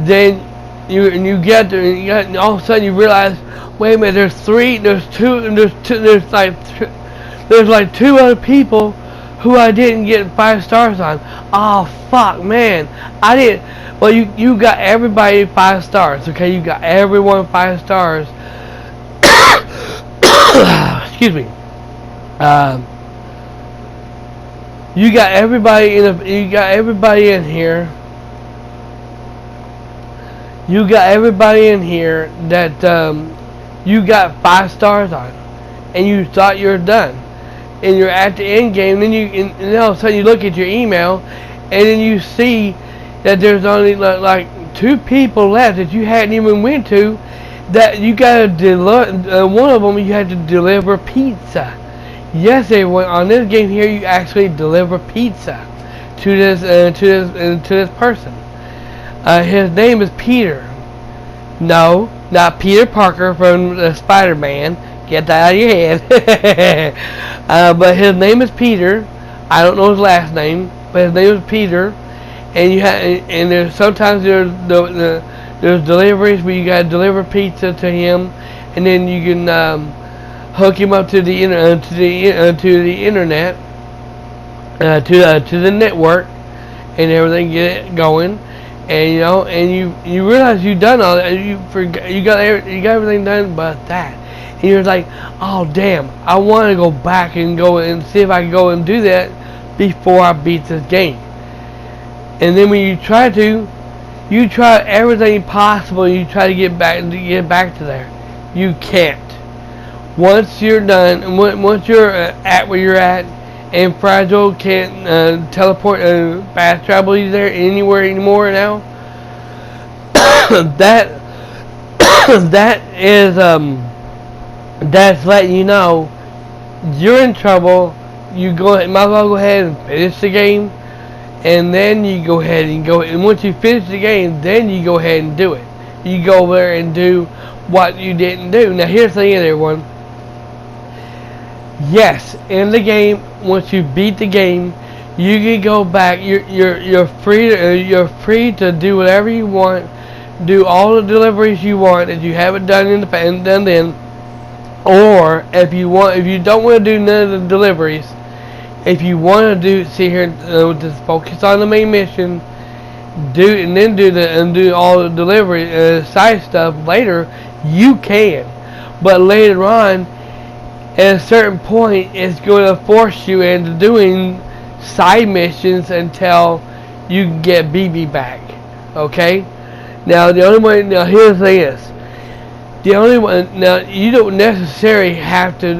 then you get there, and all of a sudden you realize, wait a minute, there's like two other people who I didn't get 5 stars on. Oh fuck, man, I didn't. Well, you got everybody 5 stars, okay? You got everyone 5 stars. Excuse me. You got everybody in here. You got everybody in here that you got 5 stars on, and you thought you were done. And you're at the end game, and then all of a sudden you look at your email, and then you see that there's only like 2 people left that you hadn't even went to. That you gotta one of them you had to deliver pizza. Yes, everyone, on this game here you actually deliver pizza to this person. His name is Peter. No, not Peter Parker from Spider-Man. Get that out of your head. But his name is Peter. I don't know his last name, but his name is Peter. And there's sometimes There's deliveries where you gotta deliver pizza to him, and then you can hook him up to the internet, to the network, and everything, get it going. And you realize you've done all that. You got everything done but that. And you're like, oh damn, I want to go back and go and see if I can go and do that before I beat this game. And then when you try everything possible. You try to get back to there. You can't. Once you're done, and once you're at where you're at, and Fragile can't teleport, fast travel you there anywhere anymore now. That's letting you know you're in trouble. You might as well go ahead and finish the game, and then you go ahead and go. And once you finish the game, then you go ahead and do it. You go over there and do what you didn't do. Now here's the thing, everyone. Yes, in the game, once you beat the game, you can go back. You're free to do whatever you want, do all the deliveries you want that you haven't done in the past and done then. Or if you don't want to do none of the deliveries, if you want to sit here just focus on the main mission, do all the delivery side stuff later, you can. But later on, at a certain point, it's going to force you into doing side missions until you get BB back. Okay? Now, here's the thing is, you don't necessarily have to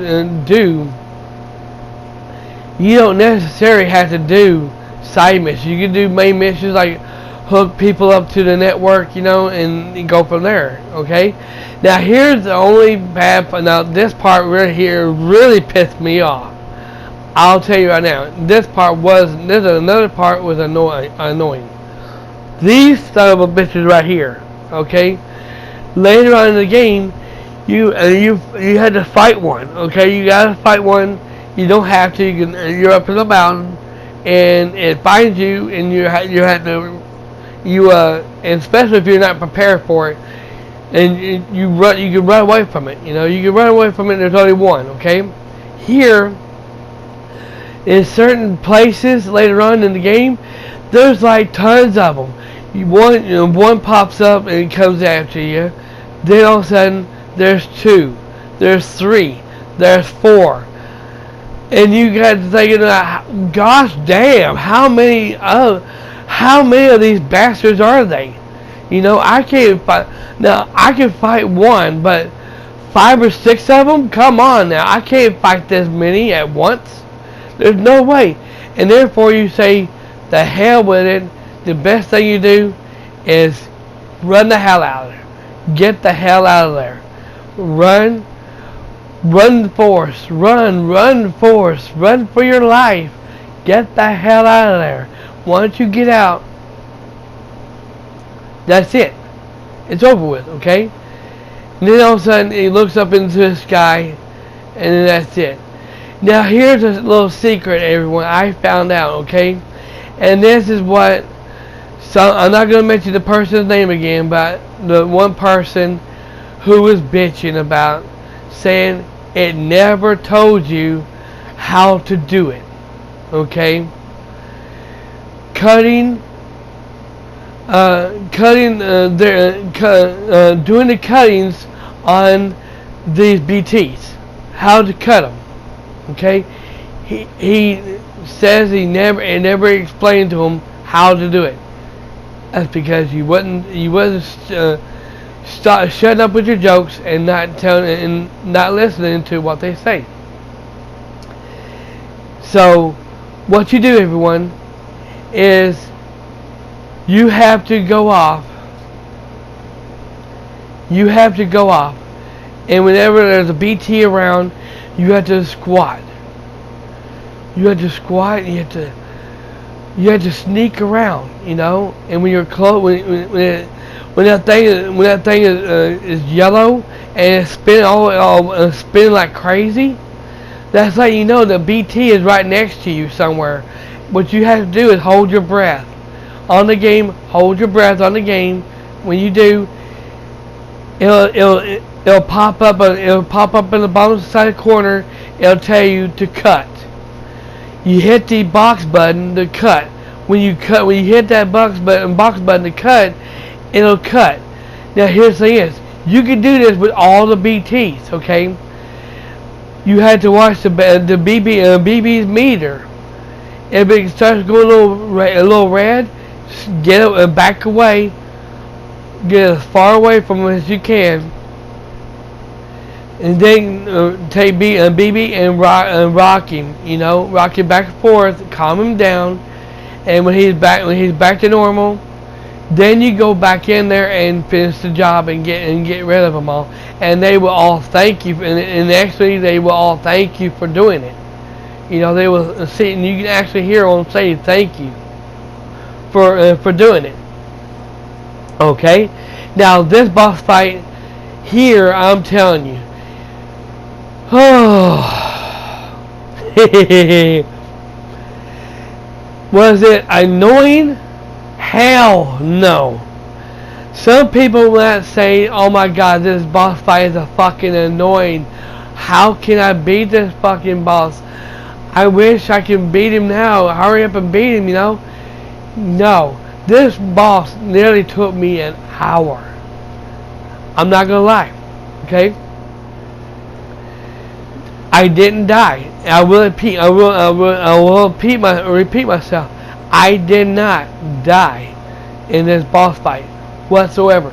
do side missions. You can do main missions like hook people up to the network, and go from there. Okay? Now here's the only bad part. Now this part right here really pissed me off. I'll tell you right now. Another part was annoying. These son of a bitches right here. Okay? Later on in the game, you had to fight one. Okay? You gotta fight one. You don't have to. You're up in the mountain, and it finds you, and you have to. And especially if you're not prepared for it, and you can run away from it. You can run away from it. There's only one. Okay, here in certain places later on in the game, there's like tons of them. One pops up and it comes after you. Then all of a sudden, there's 2, there's 3, there's 4, and you got to think, gosh damn, how many of these bastards are they? I can't fight. Now I can fight one, but 5 or 6 of them? Come on now, I can't fight this many at once. There's no way. And therefore you say, the hell with it. The best thing you do is run the hell out of there. Get the hell out of there. Run force. Run force. Run for your life. Get the hell out of there. Once you get out, that's it. It's over with, okay? And then all of a sudden, he looks up into the sky, and then that's it. Now, here's a little secret, everyone, I found out, okay? And this is what, I'm not going to mention the person's name again, but the one person who was bitching about, saying it never told you how to do it, okay? Doing the cuttings on these BTs, how to cut them. Okay, he says it never explained to him how to do it. That's because you wasn't shutting up with your jokes and not listening to what they say. So what you do, everyone, is you have to go off. And whenever there's a BT around, you have to squat. And you have to sneak around, And when you're close, when that thing is yellow and it's spinning like crazy, that's like the BT is right next to you somewhere. What you have to do is hold your breath on the game. Hold your breath on the game. when you do, it'll pop up. It'll pop up in the bottom side corner. It'll tell you to cut. You hit the box button to cut. When you hit that box button to cut, it'll cut. Now here's the thing is, you can do this with all the BTs, okay? You had to watch the BB's meter. If it starts going a little red, get it and back away. Get as far away from it as you can. And then take BB and rock him. You know, rock him back and forth, calm him down. And when he's back to normal, then you go back in there and finish the job and get rid of them all. And they will all thank you. And actually, they will all thank you for doing it. You know, they will see, and you can actually hear them say thank you for doing it. Okay, now this boss fight here, I'm telling you, oh, was it annoying? Hell no. Some people might say, oh my god, this boss fight is a fucking annoying. How can I beat this fucking boss? I wish I could beat him now. Hurry up and beat him, you know? No. This boss nearly took me an hour. I'm not gonna lie. Okay? I didn't die. I will repeat myself. I did not die in this boss fight whatsoever.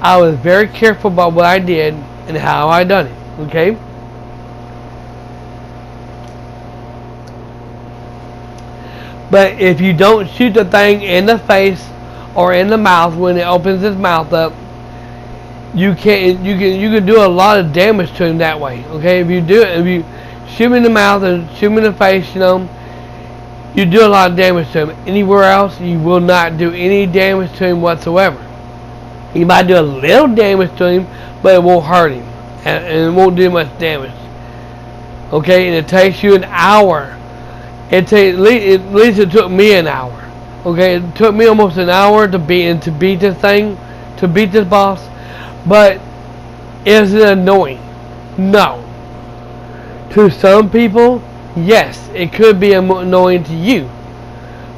I was very careful about what I did and how I done it. Okay? But if you don't shoot the thing in the face or in the mouth when it opens its mouth up, you can do a lot of damage to him that way. Okay, if you shoot him in the mouth and shoot him in the face, you know, you do a lot of damage to him. Anywhere else, you will not do any damage to him whatsoever. You might do a little damage to him, but it won't hurt him, and it won't do much damage. Okay, and it takes you an hour. At least it took me an hour. Okay, it took me almost an hour to beat this boss. But is it annoying? No. To some people, yes, it could be annoying to you.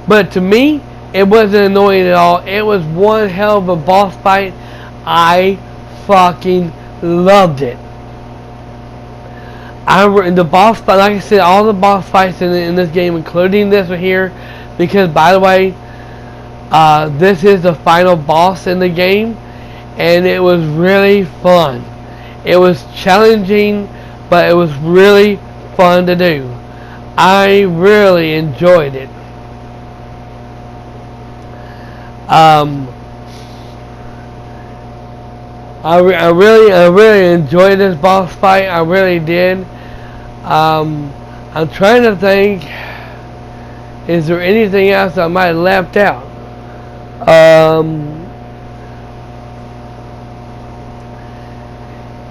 But to me, it wasn't annoying at all. It was one hell of a boss fight. I fucking loved it. The boss fight, like I said, all the boss fights in this game, including this one here, because by the way, this is the final boss in the game, and it was really fun. It was challenging, but it was really fun to do. I really enjoyed it. I really enjoyed this boss fight. I really did. I'm trying to think, is there anything else I might have left out?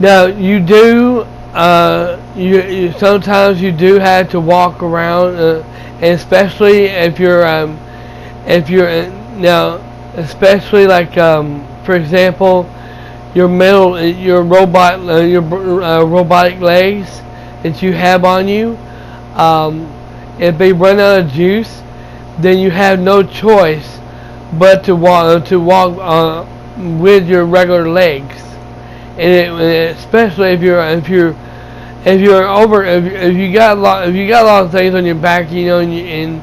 Now you do. You sometimes you do have to walk around, and especially if you're now, especially like for example, your robotic legs that you have on you, if they run out of juice, then you have no choice but to walk with your regular legs, and especially if you got a lot of things on your back, you know, and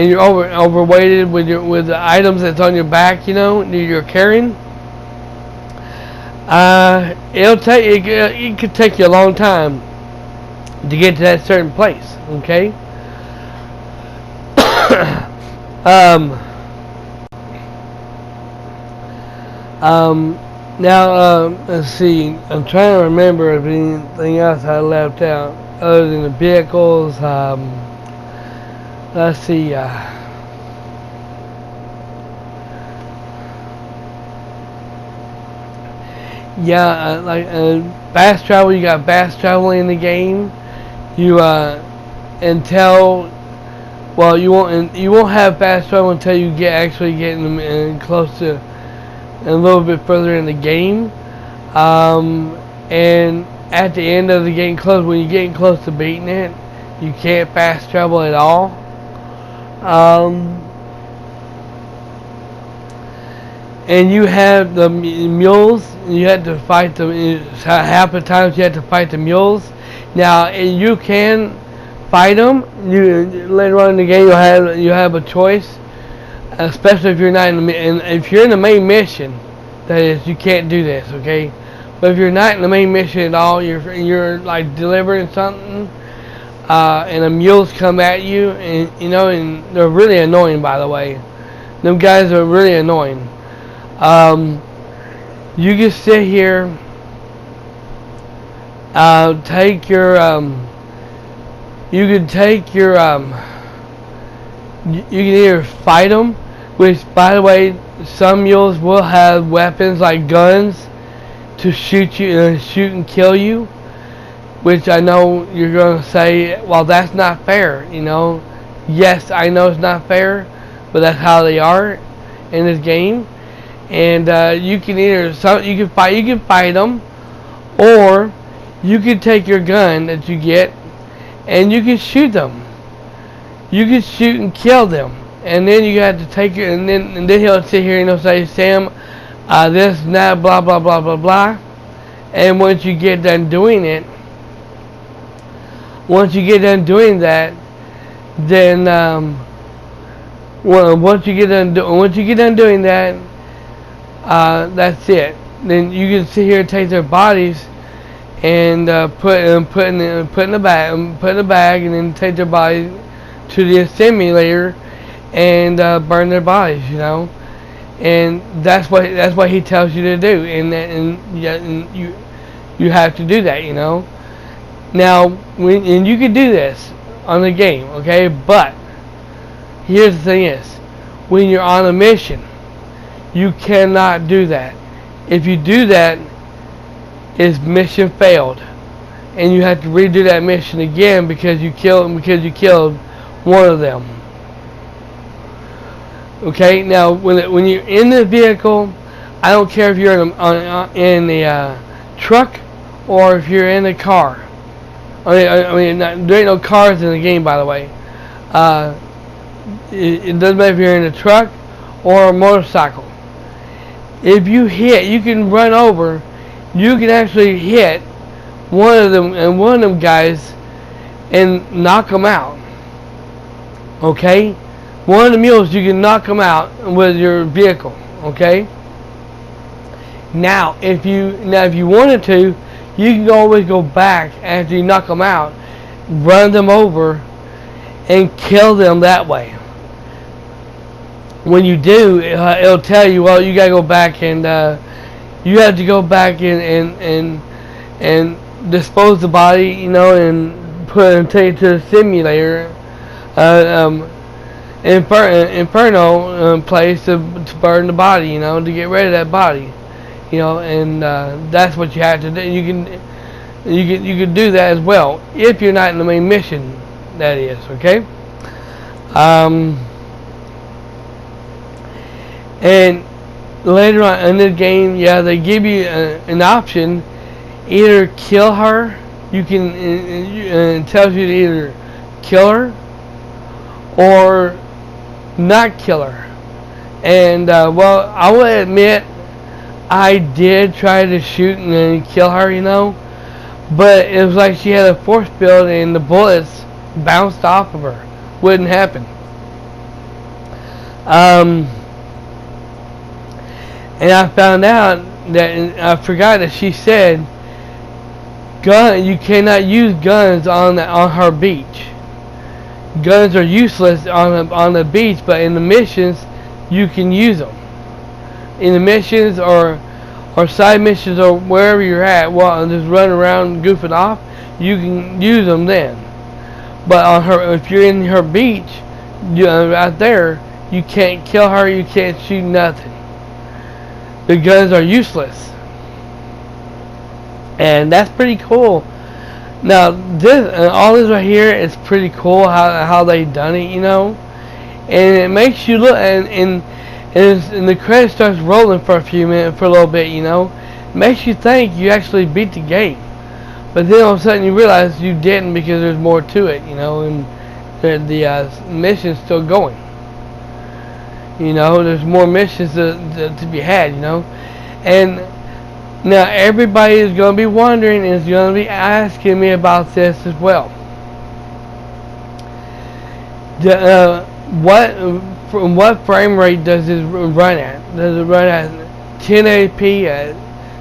you're overweighted with the items that's on your back, you know, that you're carrying. It could take you a long time to get to that certain place. Okay. Now let's see. I'm trying to remember if anything else I left out other than the vehicles. Let's see. Yeah, like fast travel. You got fast travel in the game. You you won't have fast travel until you actually get close to a little bit further in the game. And at the end of the game, when you're getting close to beating it, you can't fast travel at all. And you have the mules. You had to fight them. Half the times you had to fight the mules. Now you can fight them. Later on in the game, you have a choice. Especially if you're not if you're in the main mission, that is, you can't do this, okay? But if you're not in the main mission at all, you're like delivering something, and the mules come at you, and and they're really annoying, by the way. Them guys are really annoying. You can sit here, take your, you can either fight them, which, by the way, some mules will have weapons like guns to shoot and kill you, which I know you're going to say, well, that's not fair, Yes, I know it's not fair, but that's how they are in this game. And you can fight them, or you can take your gun that you get and you can shoot them. You can shoot and kill them, and then you have to take it, and then he'll sit here and he'll say, Sam, this and that, blah blah blah blah blah. And once you get done doing that, then once you get done doing that, that's it. Then you can sit here and take their bodies and put in the bag, and then take their bodies to the simulator and burn their bodies, and that's what he tells you to do, and you have to do that, Now, and you can do this on the game, okay? But here's the thing: is when you're on a mission, you cannot do that. If you do that, it's mission failed, and you have to redo that mission again because you killed one of them. Okay, now when you're in the vehicle, I don't care if you're in the truck or if you're in the car. There ain't no cars in the game, by the way. It doesn't matter if you're in a truck or a motorcycle. If you can run over. You can actually hit one of them guys and knock them out. Okay, one of the mules, you can knock them out with your vehicle. Okay. Now, if you wanted to, you can always go back after you knock them out, run them over, and kill them that way. When you do, it'll tell you, well, you gotta go back and you have to go back and dispose the body, and take it to the simulator, inferno place to burn the body, to get rid of that body, and that's what you have to do. You can do that as well if you're not in the main mission. That is, okay. And later on in the game, they give you an option: either kill her. You can it tells you to either kill her or not kill her. And well, I will admit, I did try to shoot and kill her, but it was like she had a force field and the bullets bounced off of her. Wouldn't happen. And I found out that, I forgot that she said, you cannot use guns on her beach. Guns are useless on the beach, but in the missions, you can use them. In the missions or side missions or wherever you're at, just running around goofing off, you can use them then. But if you're in her beach, out there, you can't kill her, you can't shoot nothing. The guns are useless, and that's pretty cool. Now, all this right here is pretty cool how they done it, and it makes you look, and and the credit starts rolling for a few minutes, for a little bit, you know. Makes you think you actually beat the game, but then all of a sudden you realize you didn't because there's more to it, you know, and the mission's still going. You know, there's more missions to be had, you know. And now everybody is going to be wondering, and is going to be asking me about this as well. What frame rate does it run at? Does it run at 1080p at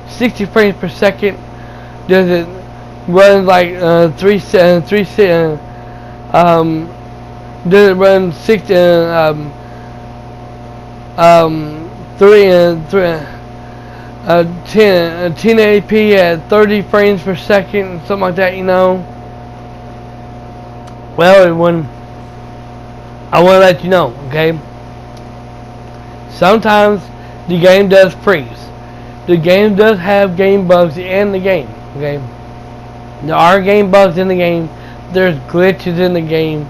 60 frames per second? Does it run like does it run 60 1080p at 30 frames per second, something like that, you know? Well, I want to let you know, okay? Sometimes the game does freeze. The game does have game bugs in the game, okay? There are game bugs in the game. There's glitches in the game.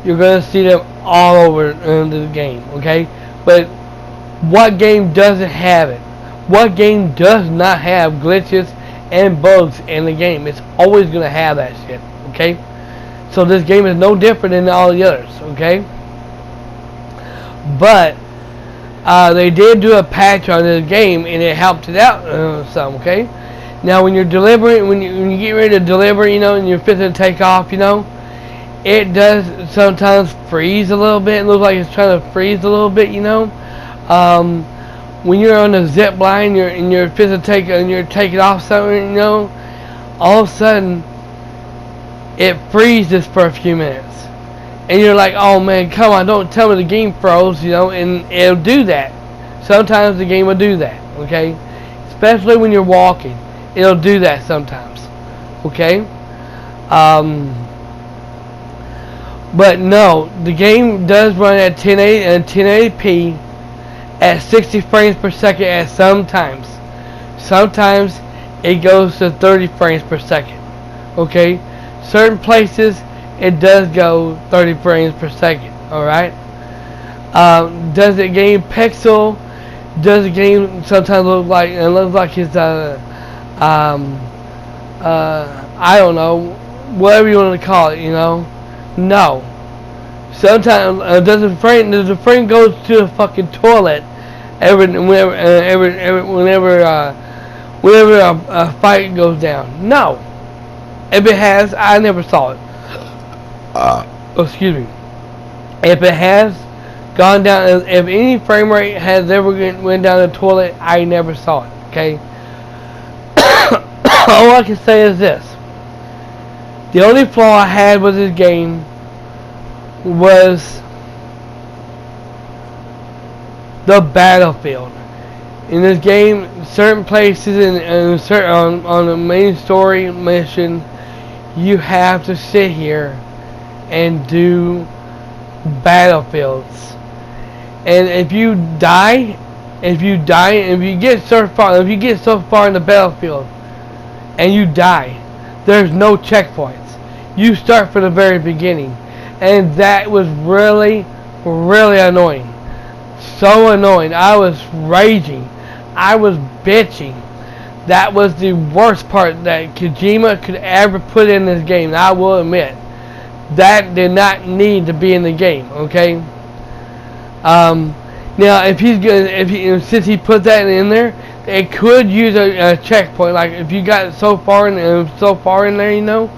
You're going to see them all over the game, okay? But what game doesn't have it? What game does not have glitches and bugs in the game? It's always going to have that shit, okay? So this game is no different than all the others, okay? But they did do a patch on this game, and it helped it out some, okay? Now when you're delivering, when you get ready to deliver, you know, and you're fixing to take off, you know, it does sometimes freeze a little bit. It looks like it's trying to freeze a little bit, you know. When you're on a zip line, you're fixing to take, and you're taking off something, you know, all of a sudden it freezes for a few minutes, and you're like, oh man, come on, don't tell me the game froze, you know, and it'll do that. Sometimes the game will do that, okay, especially when you're walking, it'll do that sometimes, okay. But no, the game does run at 1080p at 60 frames per second at sometimes. Sometimes it goes to 30 frames per second, okay. Certain places it does go 30 frames per second, alright. Does it game pixel? Does the game sometimes look like, it looks like it's I don't know, whatever you want to call it, you know? No. Sometimes does the frame go to the fucking toilet whenever a fight goes down? No. If it has, I never saw it. Excuse me. If it has gone down, if any frame rate has ever went down the toilet, I never saw it. Okay. All I can say is this: the only flaw I had with this game was the battlefield. In this game, certain places and certain on the main story mission, you have to sit here and do battlefields. And if you get so far in the battlefield and you die, there's no checkpoints. You start from the very beginning, and that was really, really annoying. So annoying. I was raging. I was bitching. That was the worst part that Kojima could ever put in this game. I will admit, that did not need to be in the game. Okay. Now, since he put that in there, it could use a checkpoint. Like if you got so far in there, you know,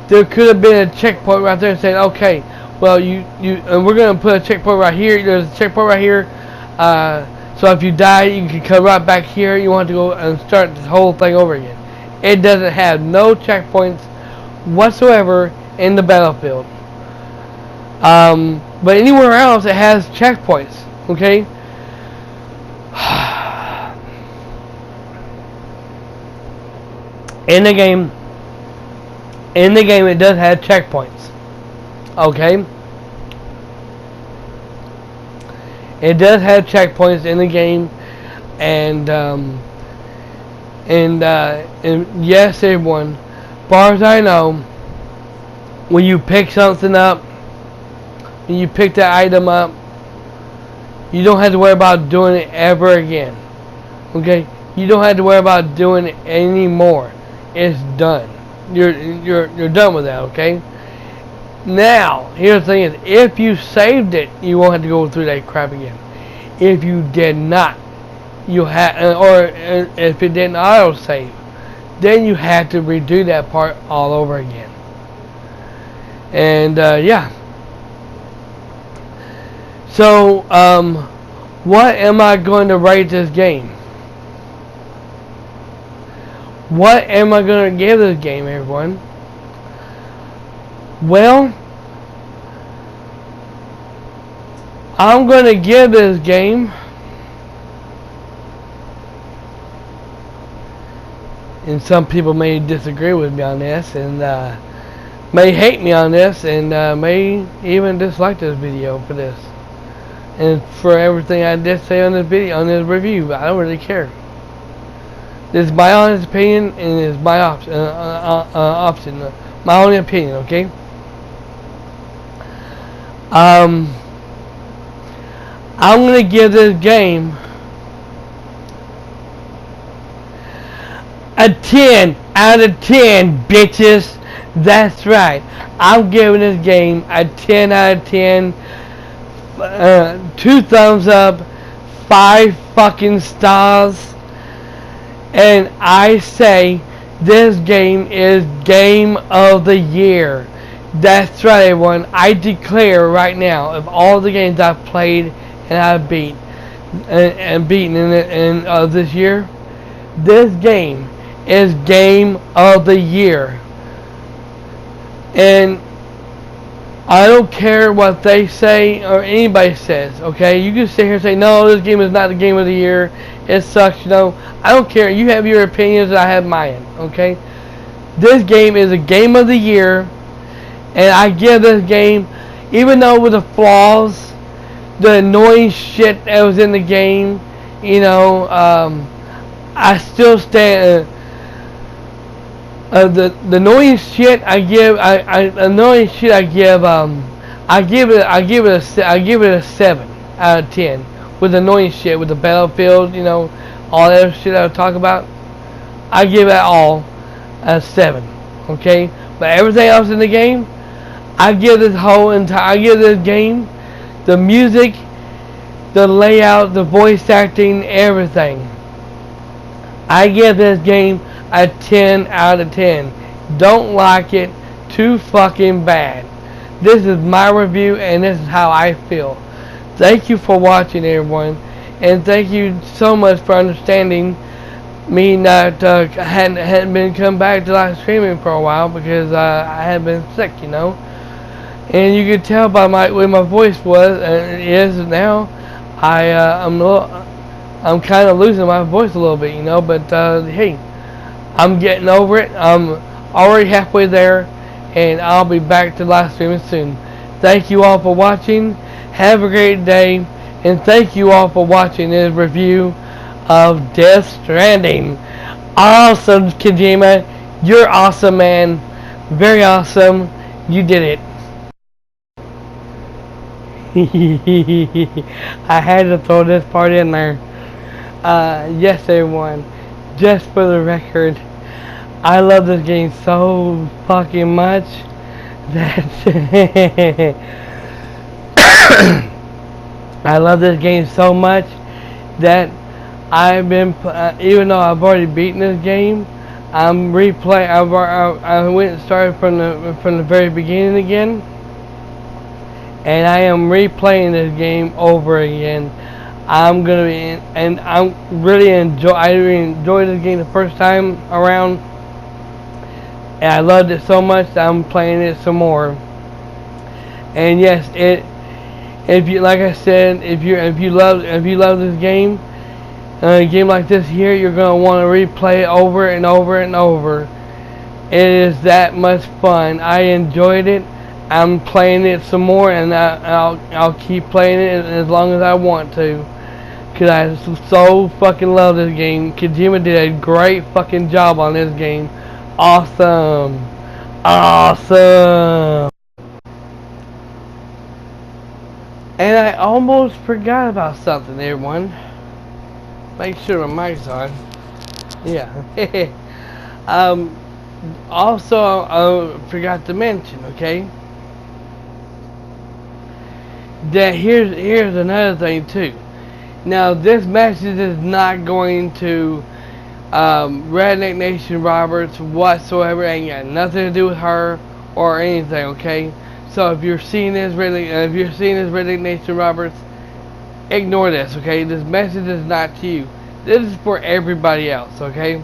there could have been a checkpoint right there saying, okay, well and we're gonna put a checkpoint right here. There's a checkpoint right here. So if you die, you can come right back here. You want to go and start the whole thing over again. It doesn't have no checkpoints whatsoever in the battlefield. But anywhere else, it has checkpoints. Okay. In the game, it does have checkpoints. Okay. It does have checkpoints in the game, and yes, everyone, as far as I know, when you pick something up, when you pick that item up, You don't have to worry about doing it ever again. Okay? You don't have to worry about doing it anymore. It's done. You're done with that, okay? Now, here's the thing is, if you saved it, you won't have to go through that crap again. If you did not, you have, or if it didn't auto save, then you have to redo that part all over again. And yeah. So, what am I going to rate this game? What am I going to give this game, everyone? Well, I'm going to give this game, and some people may disagree with me on this, and may hate me on this, and may even dislike this video for this, and for everything I did say on this video, on this review. I don't really care. This is my honest opinion, and it's my option, my only opinion. Okay. I'm gonna give this game a 10 out of 10, bitches. That's right. I'm giving this game a 10 out of 10. 2 thumbs up, 5 fucking stars. And I say this game is game of the year. That's right, everyone. I declare right now, of all the games I've played and I've beat and beaten in this year, this game is game of the year. And I don't care what they say or anybody says, okay? You can sit here and say, no, this game is not the game of the year. It sucks, you know. I don't care. You have your opinions, I have mine, okay? This game is a game of the year. And I give this game, even though with the flaws, the annoying shit that was in the game, you know, I still stand. The annoying shit I give, annoying shit I give it a 7 out of 10. With annoying shit, with the battlefield, you know, all that shit I talk about, I give it all a 7. Okay, but everything else in the game, I give this game, the music, the layout, the voice acting, everything, I give this game a 10 out of 10. Don't like it, too fucking bad. This is my review, and this is how I feel. Thank you for watching, everyone, and thank you so much for understanding me not hadn't been come back to live streaming for a while because I had been sick, you know. And you could tell by way my voice was is now. I'm kind of losing my voice a little bit, you know. But hey, I'm getting over it. I'm already halfway there, and I'll be back to live streaming soon. Thank you all for watching. Have a great day, and thank you all for watching this review of Death Stranding. Awesome, Kojima. You're awesome, man. Very awesome. You did it. I had to throw this part in there. Yes, everyone. Just for the record, I love this game so fucking much that I love this game so much that I've been, even though I've already beaten this game, I'm replaying. I went and started from the very beginning again, and I am replaying this game over again. I'm gonna be, and I really enjoyed this game the first time around, and I loved it so much that I'm playing it some more. And yes, if you, like I said, if you love this game, a game like this here, you're gonna want to replay it over and over and over. It is that much fun. I enjoyed it. I'm playing it some more, and I'll keep playing it as long as I want to, cause I so fucking love this game. Kojima did a great fucking job on this game. Awesome, awesome. And I almost forgot about something, everyone. Make sure my mic's on. Yeah. Also, forgot to mention, okay, that here's another thing too. Now, this message is not going to Redneck Nation Roberts whatsoever. Ain't got nothing to do with her or anything, okay? So if you're seeing this Redneck Nation Roberts, ignore this, okay? This message is not to you. This is for everybody else, okay?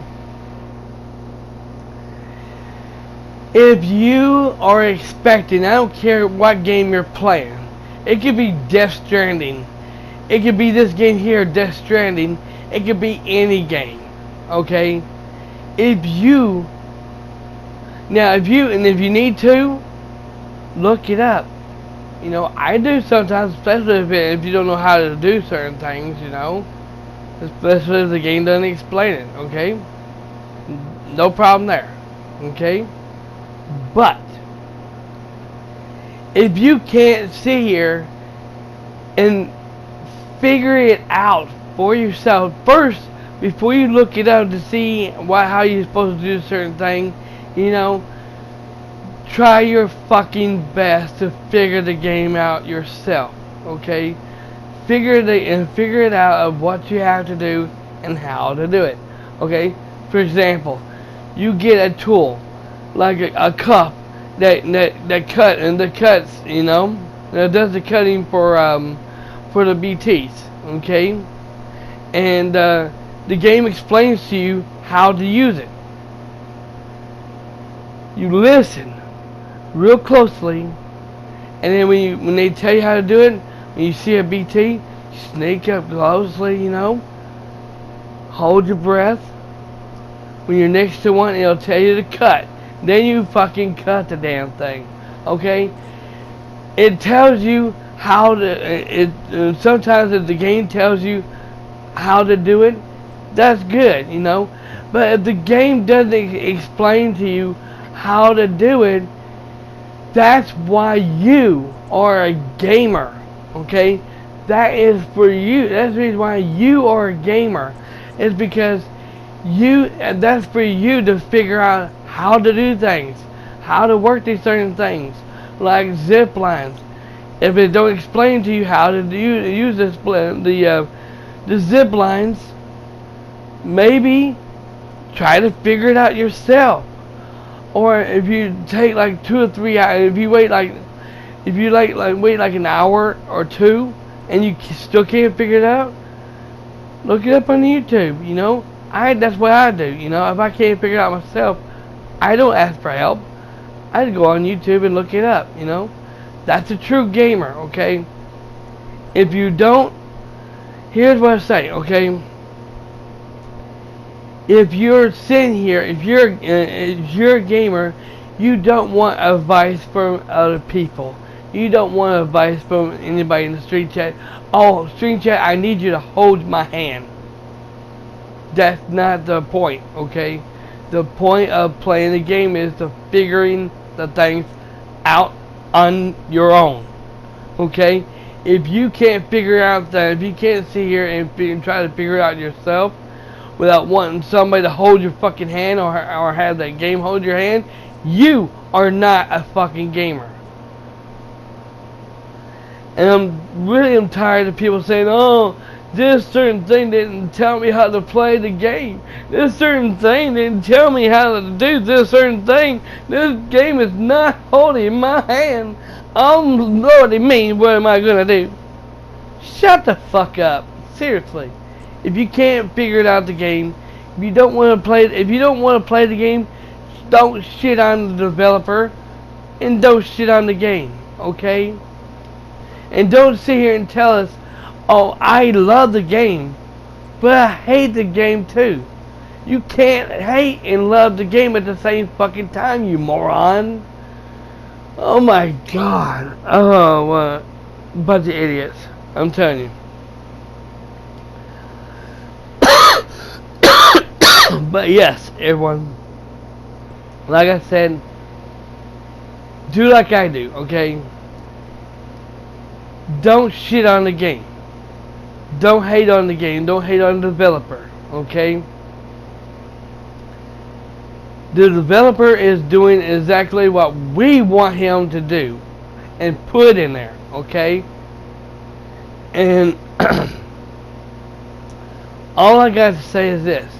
If you are expecting, I don't care what game you're playing. It could be Death Stranding. It could be this game here, Death Stranding. It could be any game, okay? If you need to, look it up. You know, I do sometimes, especially if you don't know how to do certain things, you know. Especially if the game doesn't explain it, okay? No problem there, okay? But if you can't sit here and figure it out for yourself first before you look it up to see how you're supposed to do a certain thing, you know, try your fucking best to figure the game out yourself, okay? Figure it out of what you have to do and how to do it, okay? For example, you get a tool like a cup that cuts, you know, that does the cutting for the BTs, okay? And the game explains to you how to use it. You listen real closely, and then when they tell you how to do it, when you see a BT, you sneak up closely, you know, hold your breath. When you're next to one, it'll tell you to cut. Then you fucking cut the damn thing, okay? It tells you how to. Sometimes if the game tells you how to do it, that's good, you know. But if the game doesn't explain to you how to do it, that's why you are a gamer, okay? That is for you. That's the reason why you are a gamer. It's because that's for you to figure out how to do things, how to work these certain things, like zip lines. If it don't explain to you how to use the zip lines, maybe try to figure it out yourself. Or if you take like 2 or 3 hours, if you wait like an hour or two, and you still can't figure it out, look it up on YouTube. You know, that's what I do. You know, if I can't figure it out myself, I don't ask for help. I just go on YouTube and look it up. You know, that's a true gamer. Okay. If you don't, here's what I say. Okay. If you're sitting here, if you're a gamer, you don't want advice from other people. You don't want advice from anybody in the street chat. Oh, street chat, I need you to hold my hand. That's not the point, okay? The point of playing the game is to figuring the things out on your own, okay? If you can't figure out that, if you can't sit here and try to figure it out yourself without wanting somebody to hold your fucking hand or have that game hold your hand, you are not a fucking gamer. And I'm tired of people saying, oh, this certain thing didn't tell me how to play the game. This certain thing didn't tell me how to do this certain thing. This game is not holding my hand. Lordy me, what am I gonna do? Shut the fuck up. Seriously. If you can't figure it out the game, if you don't want to play the game, don't shit on the developer and don't shit on the game, okay? And don't sit here and tell us, oh, I love the game, but I hate the game too. You can't hate and love the game at the same fucking time, you moron. Oh my god. Oh, bunch of idiots. I'm telling you. But yes, everyone, like I said, do like I do, okay? don't shit on the game. Don't hate on the game. Don't hate on the developer. Okay? The developer is doing exactly what we want him to do and put in there. Okay? And all I got to say is this: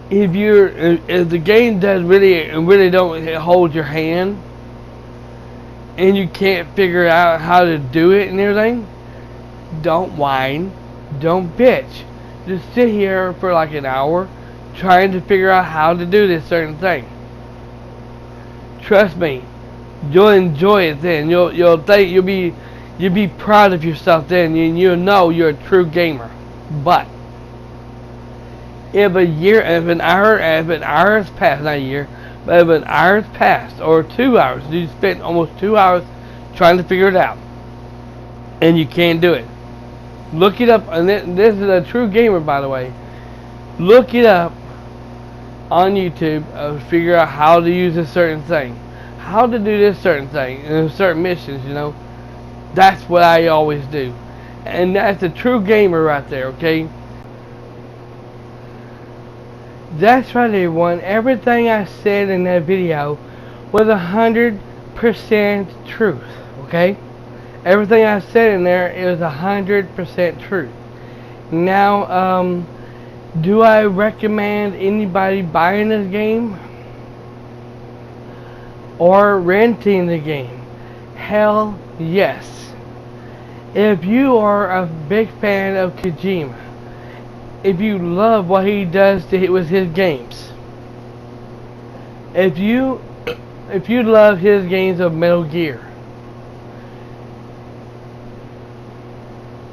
if the game does really don't hold your hand, and you can't figure out how to do it and everything, don't whine, don't bitch. Just sit here for like an hour trying to figure out how to do this certain thing. Trust me, you'll enjoy it then. You'll be proud of yourself then, and you'll know you're a true gamer. But if an hour has passed, not a year, but if an hour has passed, or 2 hours, you spent almost 2 hours trying to figure it out, and you can't do it, look it up. And this is a true gamer, by the way. Look it up on YouTube. Figure out how to use a certain thing, how to do this certain thing, and certain missions. You know, that's what I always do, and that's a true gamer right there. Okay. That's right, everyone. Everything I said in that video was 100% truth. Okay? Everything I said in there is 100% truth. Now, do I recommend anybody buying this game or renting the game? Hell yes. If you are a big fan of Kojima, if you love what he does with his games, if you love his games of Metal Gear,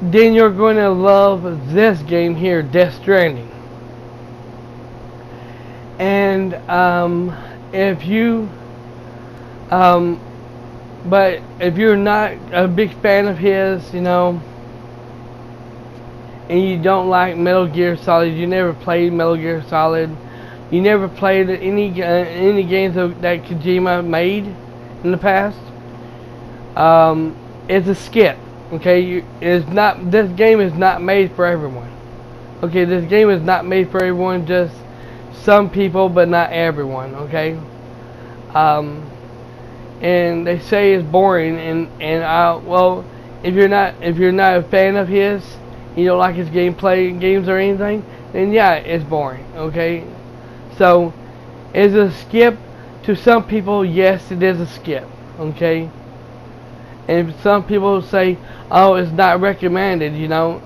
then you're going to love this game here, Death Stranding. And but if you're not a big fan of his, you know, and you don't like Metal Gear Solid, you never played Metal Gear Solid, you never played any games that Kojima made in the past, it's a skip. Okay, this game is not made for everyone. Okay, this game is not made for everyone, just some people, but not everyone. Okay, and they say it's boring, and well, if you're not a fan of his, you don't like his games or anything, then yeah, it's boring. Okay, so is it a skip to some people? Yes, it is a skip. Okay, and some people say, oh, it's not recommended, you know,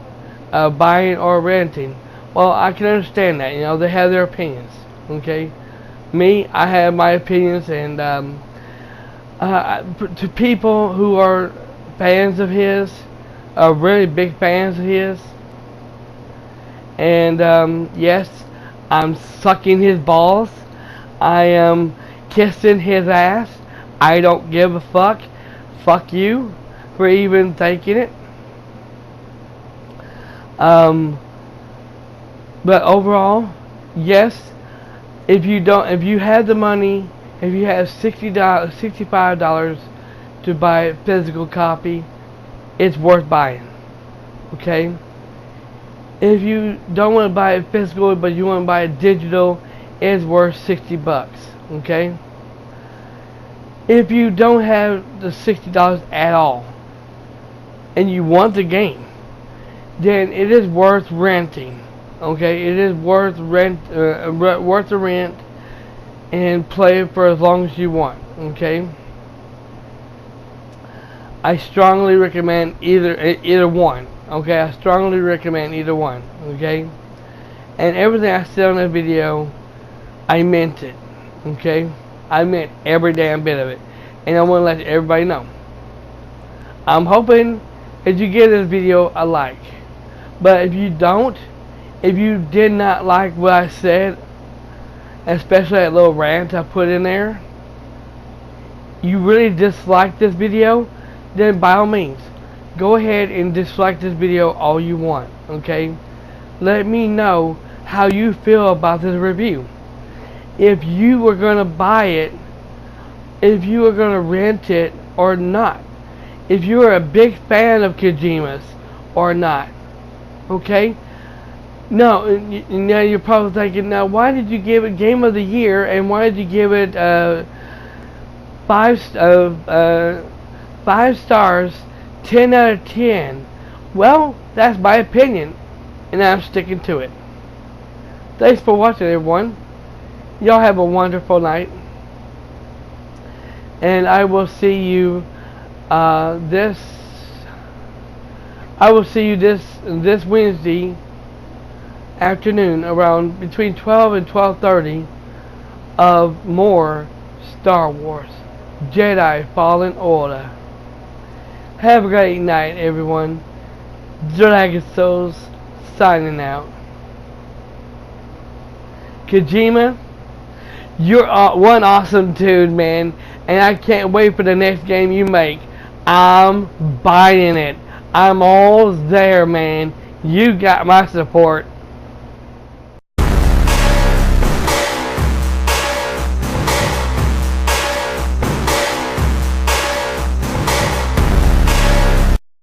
buying or renting. Well, I can understand that. You know, they have their opinions. Okay, me, I have my opinions, and to people who are fans of his, really big fans of his, and yes, I'm sucking his balls, I am kissing his ass, I don't give a fuck. Fuck you for even thinking it. But overall, yes, if you have the money, if you have $65 to buy a physical copy, it's worth buying. Okay? If you don't want to buy it physical, but you want to buy it digital, it's worth $60. Okay? If you don't have the $60 at all, and you want the game, then it is worth renting. Okay, it is worth worth the rent, and play it for as long as you want. Okay, I strongly recommend either one. Okay, I strongly recommend either one. Okay, and everything I said on that video, I meant it. Okay, I meant every damn bit of it, and I want to let everybody know. I'm hoping that you give this video a like, but if you don't, if you did not like what I said, especially that little rant I put in there, you really dislike this video, then by all means, go ahead and dislike this video all you want. Okay, let me know how you feel about this review. If you were going to buy it, if you were going to rent it or not. if you're a big fan of Kojima's or not. Okay? No, now you're probably thinking, now why did you give it Game of the Year and why did you give it 5 stars, 10 out of 10? Well, that's my opinion, and I'm sticking to it. Thanks for watching, everyone. Y'all have a wonderful night, and I will see you this Wednesday afternoon around between 12 and 12:30 of more Star Wars Jedi Fallen Order. Have a great night, everyone. Dragon Souls signing out. Kojima, you're one awesome dude, man, and I can't wait for the next game you make. I'm buying it. I'm all there, man. You got my support.